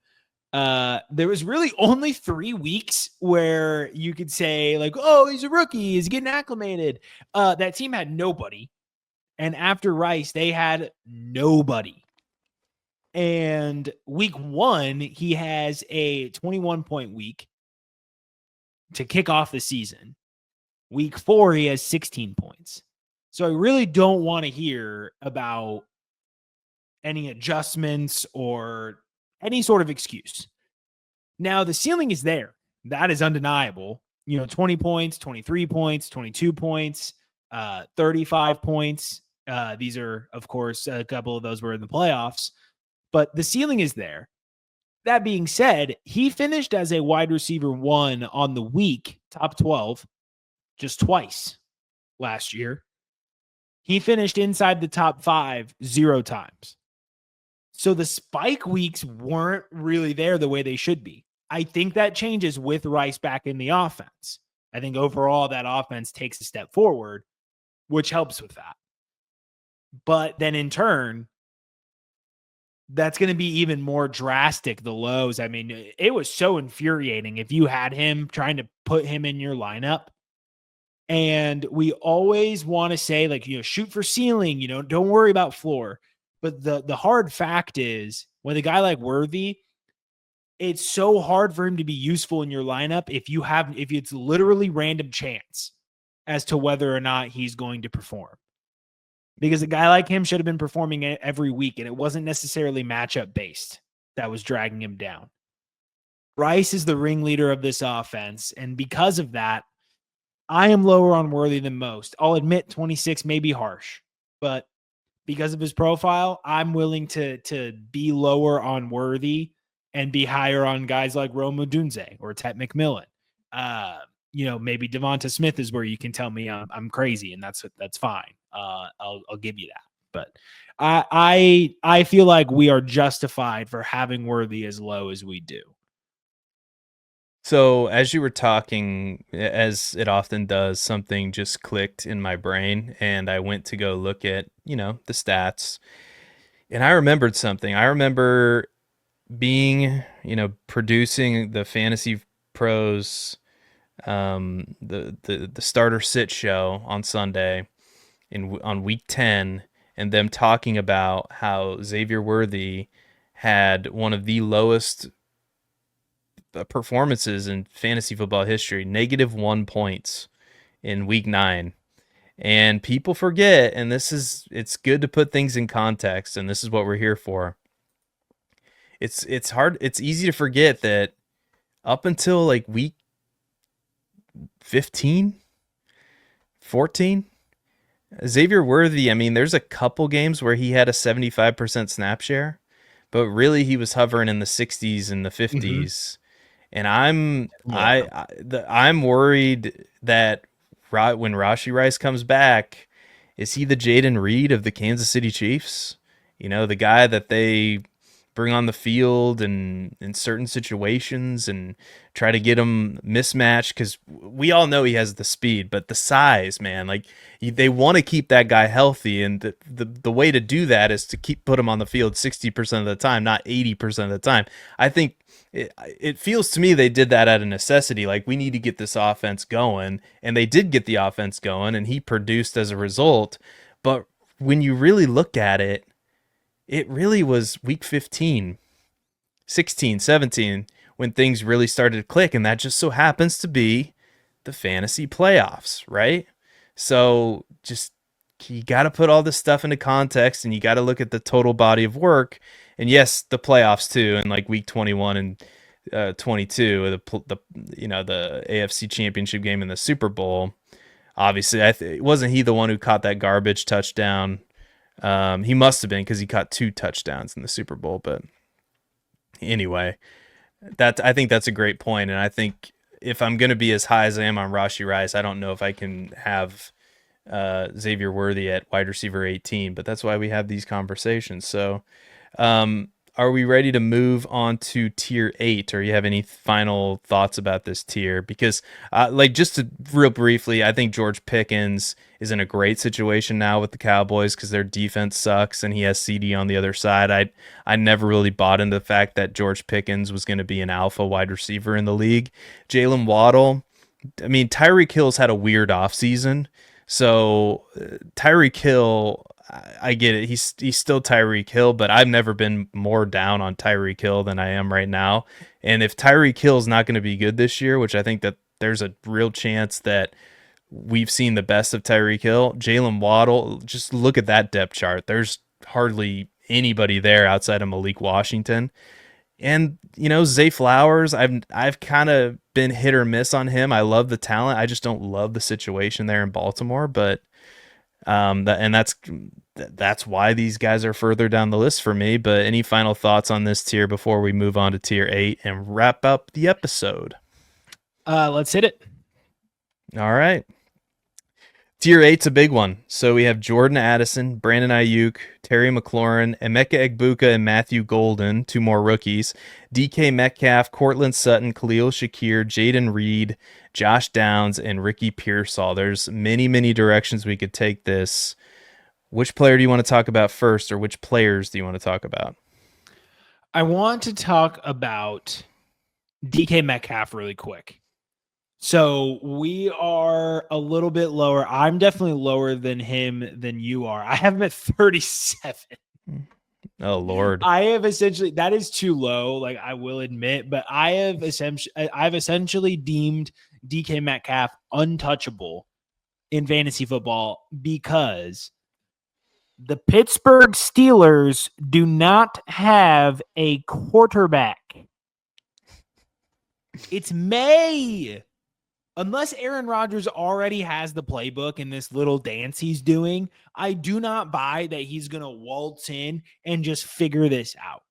There was really only 3 weeks where you could say, like, oh, he's a rookie, he's getting acclimated. That team had nobody. And after Rice, they had nobody. And week 1, he has a 21-point week to kick off the season. Week 4, he has 16 points. So I really don't want to hear about any adjustments or any sort of excuse. Now, the ceiling is there. That is undeniable. 20 points, 23 points, 22 points, 35 points. These are, of course, a couple of those were in the playoffs. But the ceiling is there. That being said, he finished as a wide receiver 1 on the week, top 12, just twice last year. He finished inside the top 5 0 times. So the spike weeks weren't really there the way they should be. I think that changes with Rice back in the offense. I think overall that offense takes a step forward, which helps with that. But then in turn, that's going to be even more drastic, the lows. I mean, it was so infuriating if you had him trying to put him in your lineup. And we always want to say, like, shoot for ceiling, don't worry about floor. But the hard fact is, with a guy like Worthy, it's so hard for him to be useful in your lineup if it's literally random chance as to whether or not he's going to perform. Because a guy like him should have been performing every week, and it wasn't necessarily matchup based that was dragging him down. Rice is the ringleader of this offense. And because of that, I am lower on Worthy than most. I'll admit 26 may be harsh, but because of his profile, I'm willing to be lower on Worthy and be higher on guys like Rome Odunze or Tet McMillan. Maybe Devonta Smith is where you can tell me I'm crazy, and that's fine. I'll give you that. But I feel like we are justified for having Worthy as low as we do. So as you were talking, as it often does, something just clicked in my brain, and I went to go look at, the stats, and I remembered something. I remember being, producing the Fantasy Pros, the starter sit show on Sunday on week 10, and them talking about how Xavier Worthy had one of the lowest performances in fantasy football history, -1 points in week 9. And people forget, and it's good to put things in context, and this is what we're here for. It's hard, it's easy to forget that up until like week 15, 14, Xavier Worthy, I mean, there's a couple games where he had a 75% snap share, but really he was hovering in the 60s and the 50s. And I'm worried that when Rashee Rice comes back, is he the Jaden Reed of the Kansas City Chiefs? The guy that they bring on the field and in certain situations and try to get him mismatched, because we all know he has the speed, but the size, man, like they want to keep that guy healthy, and the way to do that is to put him on the field 60% of the time, not 80% of the time. I think it feels to me they did that out of necessity. Like, we need to get this offense going, and they did get the offense going, and he produced as a result. But when you really look at it, it really was week 15, 16, 17 when things really started to click, and that just so happens to be the fantasy playoffs, right? So just, you got to put all this stuff into context, and you got to look at the total body of work. And yes, the playoffs too, and like week 21 and 22, the AFC Championship game in the Super Bowl. Obviously, wasn't he the one who caught that garbage touchdown? He must have been, because he caught 2 touchdowns in the Super Bowl. But anyway, I think that's a great point, and I think if I'm going to be as high as I am on Rashee Rice, I don't know if I can have Xavier Worthy at wide receiver 18, but that's why we have these conversations. So are we ready to move on to tier 8, or you have any final thoughts about this tier? Because just to real briefly, I think George Pickens is in a great situation now with the Cowboys because their defense sucks, and he has CD on the other side. I never really bought into the fact that George Pickens was going to be an alpha wide receiver in the league. Jalen Waddle, I mean, Tyreek Hill's had a weird offseason. So Tyreek Hill, I get it. He's still Tyreek Hill, but I've never been more down on Tyreek Hill than I am right now. And if Tyreek Hill's not going to be good this year, which I think that there's a real chance that we've seen the best of Tyreek Hill, Jalen Waddle, just look at that depth chart. There's hardly anybody there outside of Malik Washington. And Zay Flowers, I've kind of been hit or miss on him. I love the talent. I just don't love the situation there in Baltimore. But that's why these guys are further down the list for me. But any final thoughts on this tier before we move on to tier 8 and wrap up the episode? Let's hit it. All right. Tier 8's a big one. So we have Jordan Addison, Brandon Ayuk, Terry McLaurin, Emeka Egbuka, and Matthew Golden, 2 more rookies. DK Metcalf, Cortland Sutton, Khalil Shakir, Jaden Reed, Josh Downs, and Ricky Pearsall. There's many, many directions we could take this. Which player do you want to talk about first, or which players do you want to talk about? I want to talk about DK Metcalf really quick. So we are a little bit lower. I'm definitely lower than him than you are. I have him at 37. Oh, Lord. I have essentially, that is too low, like I will admit, but I've essentially deemed DK Metcalf untouchable in fantasy football because the Pittsburgh Steelers do not have a quarterback. It's May. Unless Aaron Rodgers already has the playbook in this little dance he's doing, I do not buy that he's going to waltz in and just figure this out.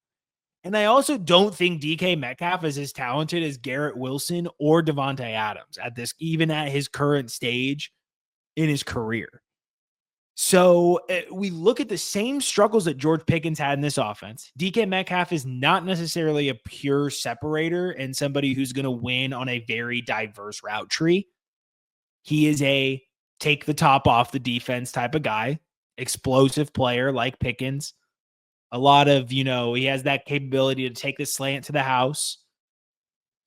And I also don't think DK Metcalf is as talented as Garrett Wilson or Devontae Adams even at his current stage in his career. So we look at the same struggles that George Pickens had in this offense. DK Metcalf is not necessarily a pure separator and somebody who's going to win on a very diverse route tree. He is a take the top off the defense type of guy, explosive player like Pickens. A lot of, he has that capability to take the slant to the house.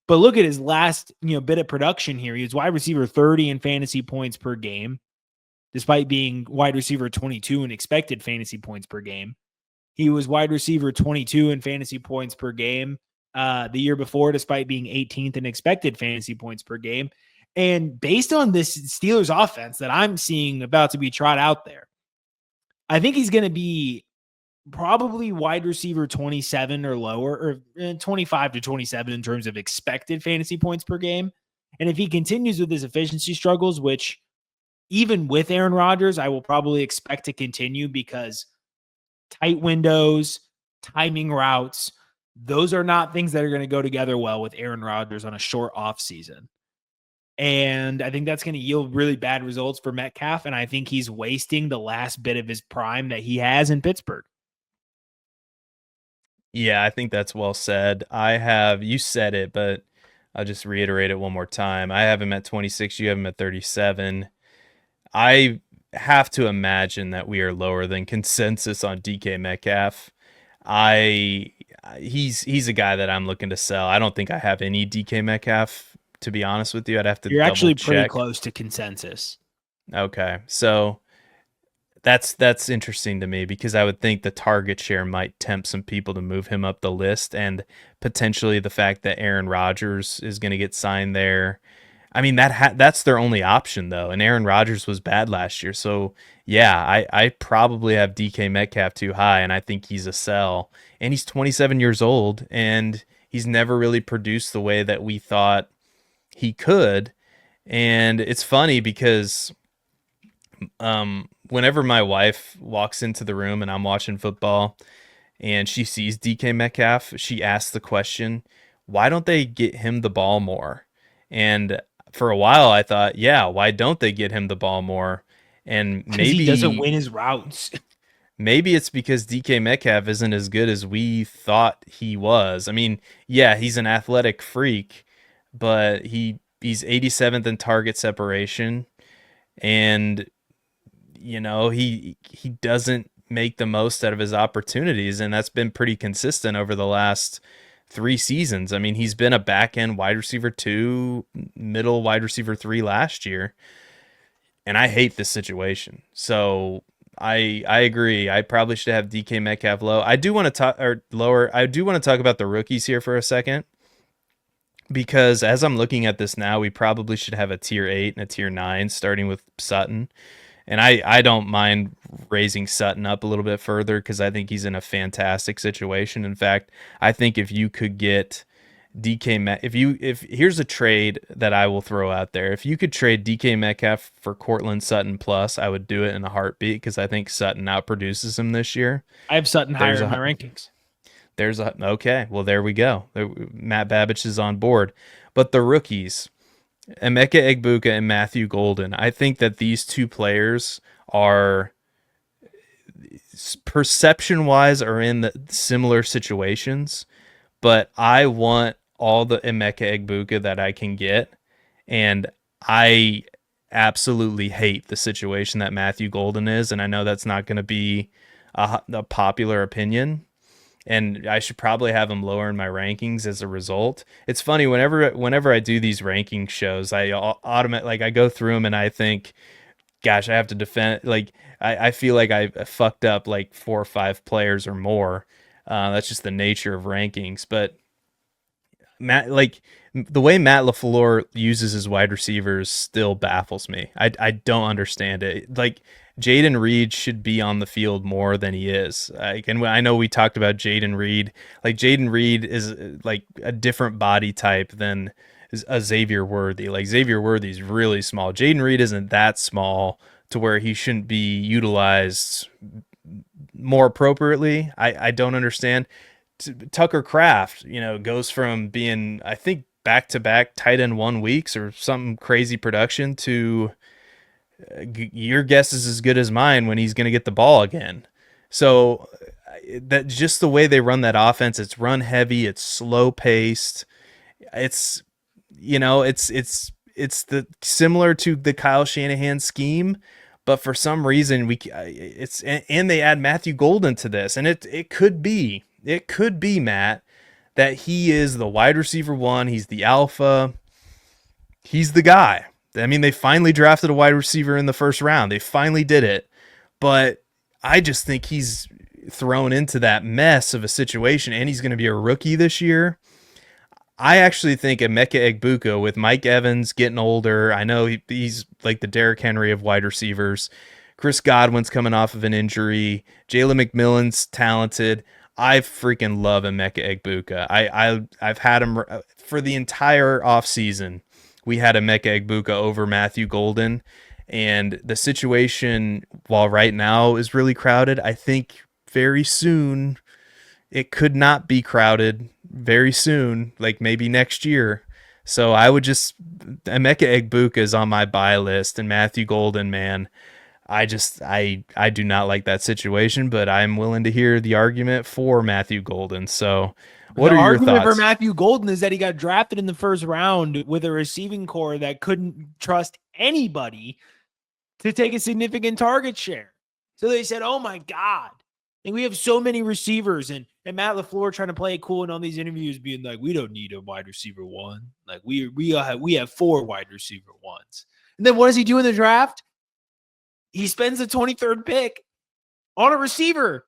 But look at his last, bit of production here. He was wide receiver 30 in fantasy points per game, despite being wide receiver 22 in expected fantasy points per game. He was wide receiver 22 in fantasy points per game the year before, despite being 18th in expected fantasy points per game. And based on this Steelers offense that I'm seeing about to be trot out there, I think he's going to be probably wide receiver 27 or lower, or 25 to 27 in terms of expected fantasy points per game. And if he continues with his efficiency struggles, which even with Aaron Rodgers, I will probably expect to continue because tight windows, timing routes, those are not things that are going to go together well with Aaron Rodgers on a short off season. And I think that's going to yield really bad results for Metcalf. And I think he's wasting the last bit of his prime that he has in Pittsburgh. Yeah, I think that's well said. You said it, but I'll just reiterate it one more time. I have him at 26, you have him at 37. I have to imagine that we are lower than consensus on DK Metcalf. He's a guy that I'm looking to sell. I don't think I have any DK Metcalf, to be honest with you. I'd have to You're actually pretty check. close to consensus. Okay. So that's interesting to me because I would think the target share might tempt some people to move him up the list, and potentially the fact that Aaron Rodgers is going to get signed there. I mean, that's their only option, though, and Aaron Rodgers was bad last year. So, yeah, I probably have DK Metcalf too high, and I think he's a sell. And he's 27 years old, and he's never really produced the way that we thought he could. And it's funny because whenever my wife walks into the room and I'm watching football and she sees DK Metcalf, she asks the question, why don't they get him the ball more? And for a while I thought, yeah, why don't they get him the ball more? And maybe he doesn't win his routes. Maybe it's because DK Metcalf isn't as good as we thought he was. I mean, yeah, he's an athletic freak, but he's 87th in target separation, and he doesn't make the most out of his opportunities, and that's been pretty consistent over the last 3 seasons. I mean, he's been a back-end wide receiver 2, middle wide receiver 3 last year, and I hate this situation. So I agree. I probably should have DK Metcalf low. I do want to talk or lower. I do want to talk about the rookies here for a second, because as I'm looking at this now, we probably should have a tier 8 and a tier 9, starting with Sutton. And I don't mind raising Sutton up a little bit further because I think he's in a fantastic situation. In fact, I think if you could get if here's a trade that I will throw out there. If you could trade DK Metcalf for Cortland Sutton plus, I would do it in a heartbeat because I think Sutton outproduces him this year. I have Sutton higher in my rankings. Okay, well, there we go. Matt Babbage is on board. But the rookies, Emeka Egbuka and Matthew Golden, I think that these two players are, perception-wise, are in the similar situations, but I want all the Emeka Egbuka that I can get, and I absolutely hate the situation that Matthew Golden is, and I know that's not going to be a popular opinion, and I should probably have him lower in my rankings as a result. It's funny, whenever I do these ranking shows, I I go through them and I think, gosh, I have to defend, I feel like I fucked up like 4 or 5 players or more. That's just the nature of rankings. But the way Matt LaFleur uses his wide receivers still baffles me. I don't understand it. Like, Jaden Reed should be on the field more than he is. And I know we talked about Jaden Reed. Like, Jaden Reed is like a different body type than a Xavier Worthy. Like Xavier Worthy's really small. Jaden Reed isn't that small to where he shouldn't be utilized more appropriately. I don't understand. Tucker Kraft, goes from being, I think, back to back tight end 1 weeks or some crazy production to your guess is as good as mine when he's going to get the ball again. So that just the way they run that offense, it's run heavy, it's slow paced. It's it's the similar to the Kyle Shanahan scheme, but for some reason and they add Matthew Golden to this, and it could be Matt, that he is the wide receiver one, he's the alpha, he's the guy. I mean, they finally drafted a wide receiver in the first round. They finally did it. But I just think he's thrown into that mess of a situation, and he's going to be a rookie this year. I actually think Emeka Egbuka, with Mike Evans getting older, I know he's like the Derrick Henry of wide receivers. Chris Godwin's coming off of an injury. Jalen McMillan's talented. I freaking love Emeka Egbuka. I've had him for the entire offseason. We had Emeka Egbuka over Matthew Golden, and the situation, while right now is really crowded, I think very soon it could not be crowded very soon, like maybe next year. So I would Emeka Egbuka is on my buy list, and Matthew Golden, man, I do not like that situation, but I'm willing to hear the argument for Matthew Golden. So what are your thoughts? The argument for Matthew Golden is that he got drafted in the first round with a receiving core that couldn't trust anybody to take a significant target share. So they said, oh my God. And we have so many receivers, and Matt LaFleur trying to play it cool in all these interviews, being like, we don't need a wide receiver one. Like we have 4 wide receiver ones. And then what does he do in the draft? He spends the 23rd pick on a receiver.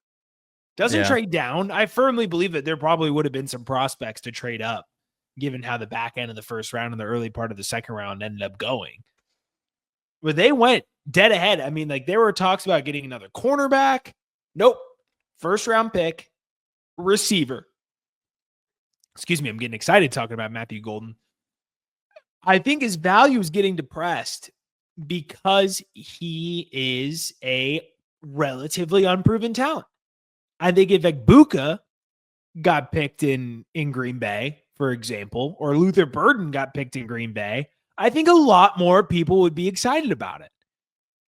Doesn't trade down. I firmly believe that there probably would have been some prospects to trade up, given how the back end of the first round and the early part of the second round ended up going. But they went dead ahead. I mean, like, there were talks about getting another cornerback. Nope. First round pick, receiver. Excuse me, I'm getting excited talking about Matthew Golden. I think his value is getting depressed because he is a relatively unproven talent. I think if Egbuka got picked in Green Bay, for example, or Luther Burden got picked in Green Bay, I think a lot more people would be excited about it.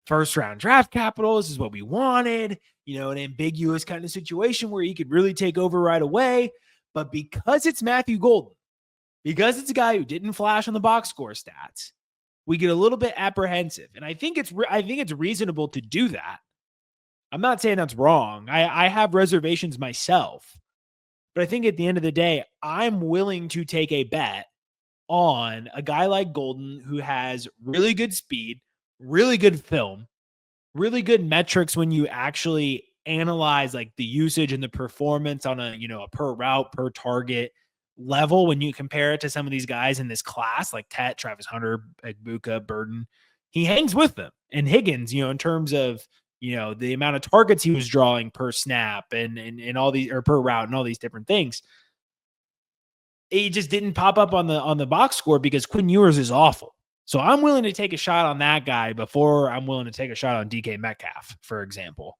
First round draft capital, this is what we wanted, an ambiguous kind of situation where he could really take over right away. But because it's Matthew Golden, because it's a guy who didn't flash on the box score stats, we get a little bit apprehensive. And I think it's reasonable to do that. I'm not saying that's wrong. I have reservations myself. But I think at the end of the day, I'm willing to take a bet on a guy like Golden, who has really good speed, really good film, really good metrics when you actually analyze like the usage and the performance on a per route, per target level. When you compare it to some of these guys in this class, like Tet, Travis Hunter, Egbuka, Burden, he hangs with them. And Higgins, in terms of, the amount of targets he was drawing per snap and all these, or per route and all these different things. He just didn't pop up on the box score because Quinn Ewers is awful. So I'm willing to take a shot on that guy before I'm willing to take a shot on DK Metcalf, for example.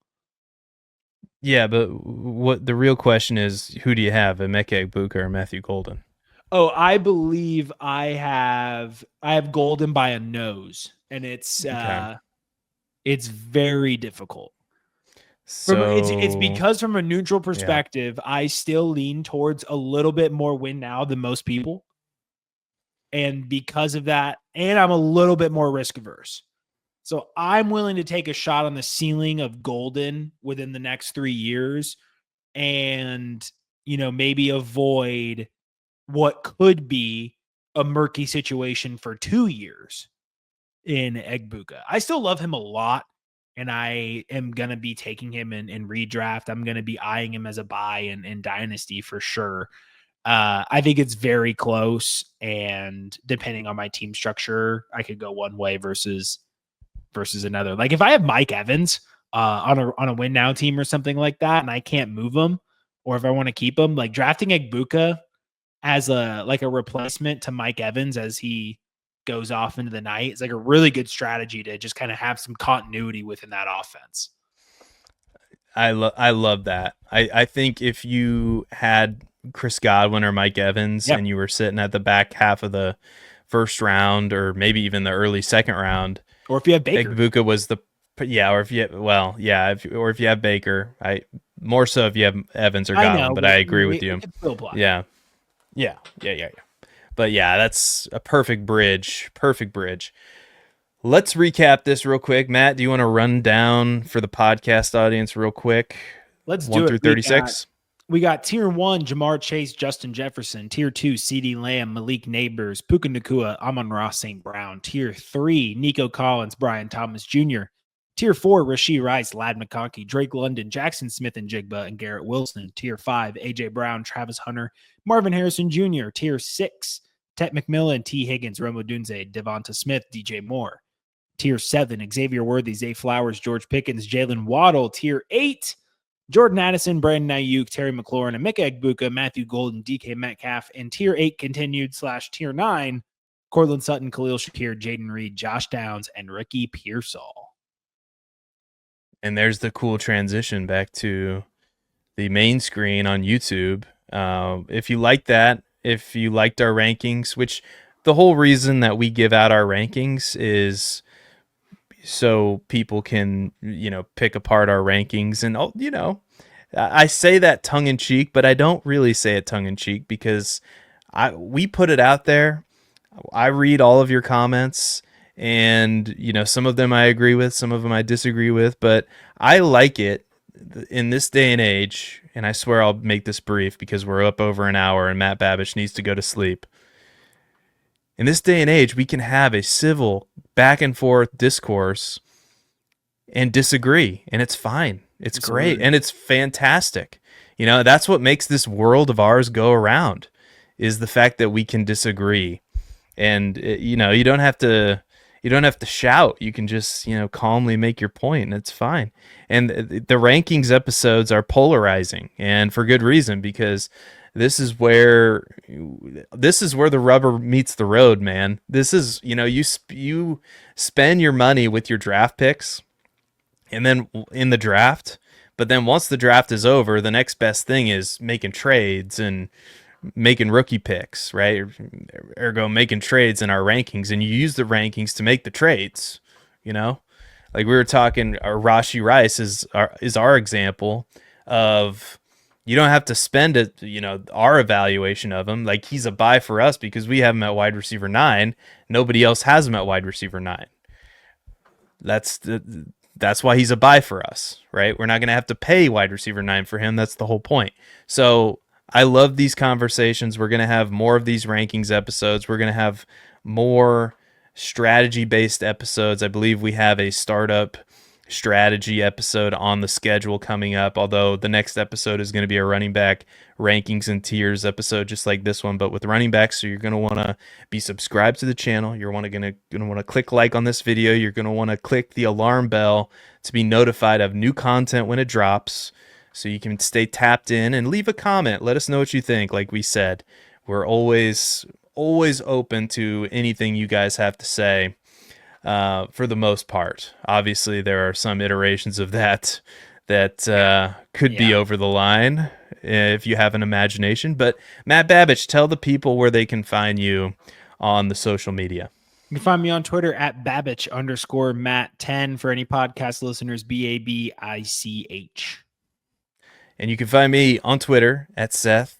Yeah, but what the real question is, who do you have, Emeka Egbuka or Matthew Golden? Oh, I believe I have Golden by a nose, and it's very difficult. So it's because from a neutral perspective, I still lean towards a little bit more win now than most people. And because of that, and I'm a little bit more risk averse. So I'm willing to take a shot on the ceiling of Golden within the next 3 years and, maybe avoid what could be a murky situation for 2 years in Egbuka. I still love him a lot, and I am going to be taking him in redraft. I'm going to be eyeing him as a buy in Dynasty for sure. I think it's very close, and depending on my team structure, I could go one way versus another. Like if I have Mike Evans on a win now team or something like that, and I can't move him, or if I want to keep him, like drafting Egbuka as a replacement to Mike Evans as he goes off into the night. It's like a really good strategy to just kind of have some continuity within that offense. I love that. I think if you had Chris Godwin or Mike Evans and you were sitting at the back half of the first round or maybe even the early second round, or if you have Baker, Igbuka was the or if you if you have Baker, more so if you have Evans or Godwin, but I agree with you. Yeah. But yeah, that's a perfect bridge. Let's recap this real quick. Matt, do you want to run down for the podcast audience real quick? Let's do 1 through 36. We got tier 1, Jamar Chase, Justin Jefferson. Tier 2, CeeDee Lamb, Malik Neighbors, Puka Nacua, Amon-Ra St. Brown. Tier 3, Nico Collins, Brian Thomas Jr. Tier 4, Rashee Rice, Ladd McConkey, Drake London, Jackson Smith and Jigba, and Garrett Wilson. Tier 5, A.J. Brown, Travis Hunter, Marvin Harrison Jr. Tier 6, Tet McMillan, T. Higgins, Romo Dunze, Devonta Smith, DJ Moore. Tier 7, Xavier Worthy, Zay Flowers, George Pickens, Jalen Waddle. Tier 8, Jordan Addison, Brandon Ayuk, Terry McLaurin, Emeka Egbuka, Matthew Golden, DK Metcalf. And Tier 8 continued / Tier 9, Cortland Sutton, Khalil Shakir, Jaden Reed, Josh Downs, and Ricky Pearsall. And there's the cool transition back to the main screen on YouTube. If you like that, if you liked our rankings, which the whole reason that we give out our rankings is so people can, pick apart our rankings. And, I say that tongue in cheek, but I don't really say it tongue in cheek because we put it out there. I read all of your comments. And, some of them I agree with, some of them I disagree with, but I like it in this day and age. And I swear I'll make this brief because we're up over an hour and Matt Babbage needs to go to sleep. In this day and age, we can have a civil back and forth discourse and disagree, and it's fine. It's Absolutely. Great, and it's fantastic. That's what makes this world of ours go around, is the fact that we can disagree. And, you don't have to shout. You can just, calmly make your point, and it's fine. And the rankings episodes are polarizing, and for good reason, because this is where the rubber meets the road, man. This is, you spend your money with your draft picks and then in the draft, but then once the draft is over, the next best thing is making trades and making rookie picks, right? Ergo making trades in our rankings, and you use the rankings to make the trades, like we were talking, Rashee Rice is our example of, you don't have to spend it, our evaluation of him. Like, he's a buy for us because we have him at wide receiver 9. Nobody else has him at wide receiver 9. That's why he's a buy for us, right? We're not going to have to pay wide receiver 9 for him. That's the whole point. So I love these conversations. We're going to have more of these rankings episodes. We're going to have more strategy-based episodes. I believe we have a startup strategy episode on the schedule coming up, although the next episode is going to be a running back rankings and tiers episode, just like this one, but with running backs. So you're going to want to be subscribed to the channel. You're going to want to click like on this video. You're going to want to click the alarm bell to be notified of new content when it drops, so you can stay tapped in and leave a comment. Let us know what you think. Like we said, we're always open to anything you guys have to say. For the most part. Obviously, there are some iterations of that could be over the line if you have an imagination. But Matt Babbage, tell the people where they can find you on the social media. You can find me on Twitter at Babbage_Matt10 for any podcast listeners, BABICH. And you can find me on Twitter at Seth_Dwold.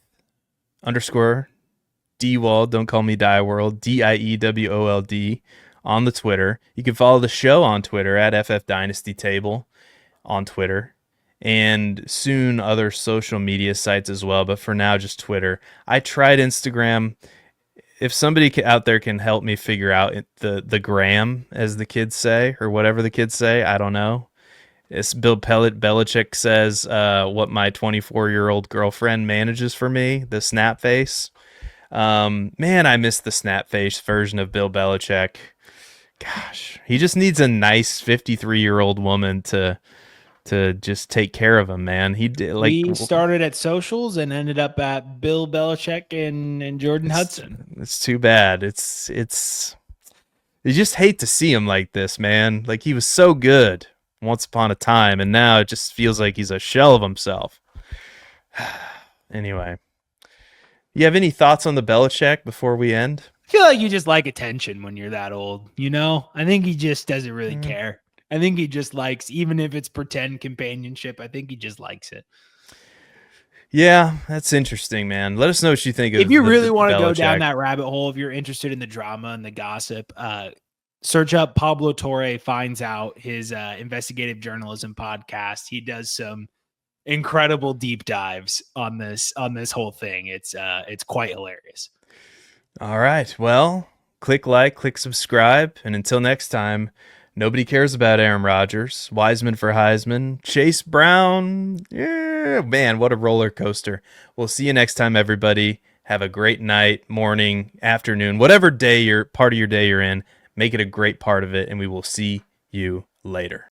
Don't call me Dieworld, DIEWOLD. On the Twitter. You can follow the show on Twitter at FF Dynasty Table on Twitter, and soon other social media sites as well, but for now just Twitter. I tried Instagram. If somebody out there can help me figure out the gram, as the kids say, or whatever the kids say, I don't know. It's Bill Belichick says what my 24-year-old girlfriend manages for me, the snap face. Man, I miss the snap face version of Bill Belichick. Gosh, he just needs a nice 53-year-old woman to to just take care of him, man. He did We started at socials and ended up at Bill Belichick and Jordan Hudson. It's too bad. You just hate to see him like this, man. Like, he was so good once upon a time, and now it just feels like he's a shell of himself. Anyway, you have any thoughts on the Belichick before we end? I feel like you just like attention when you're that old, you know? I think he just doesn't really care. I think he just likes, even if it's pretend companionship, I think he just likes it. Yeah, that's interesting, man. Let us know what you think of if you really want to Belichick. go down that rabbit hole, if you're interested in the drama and the gossip, search up Pablo Torre Finds Out, his investigative journalism podcast. He does some incredible deep dives on this whole thing. It's quite hilarious. All right. Well, click like, click subscribe, and until next time, nobody cares about Aaron Rodgers. Wiseman for Heisman. Chase Brown. Yeah, man, what a roller coaster. We'll see you next time, everybody. Have a great night, morning, afternoon, whatever part of your day you're in. Make it a great part of it, and we will see you later.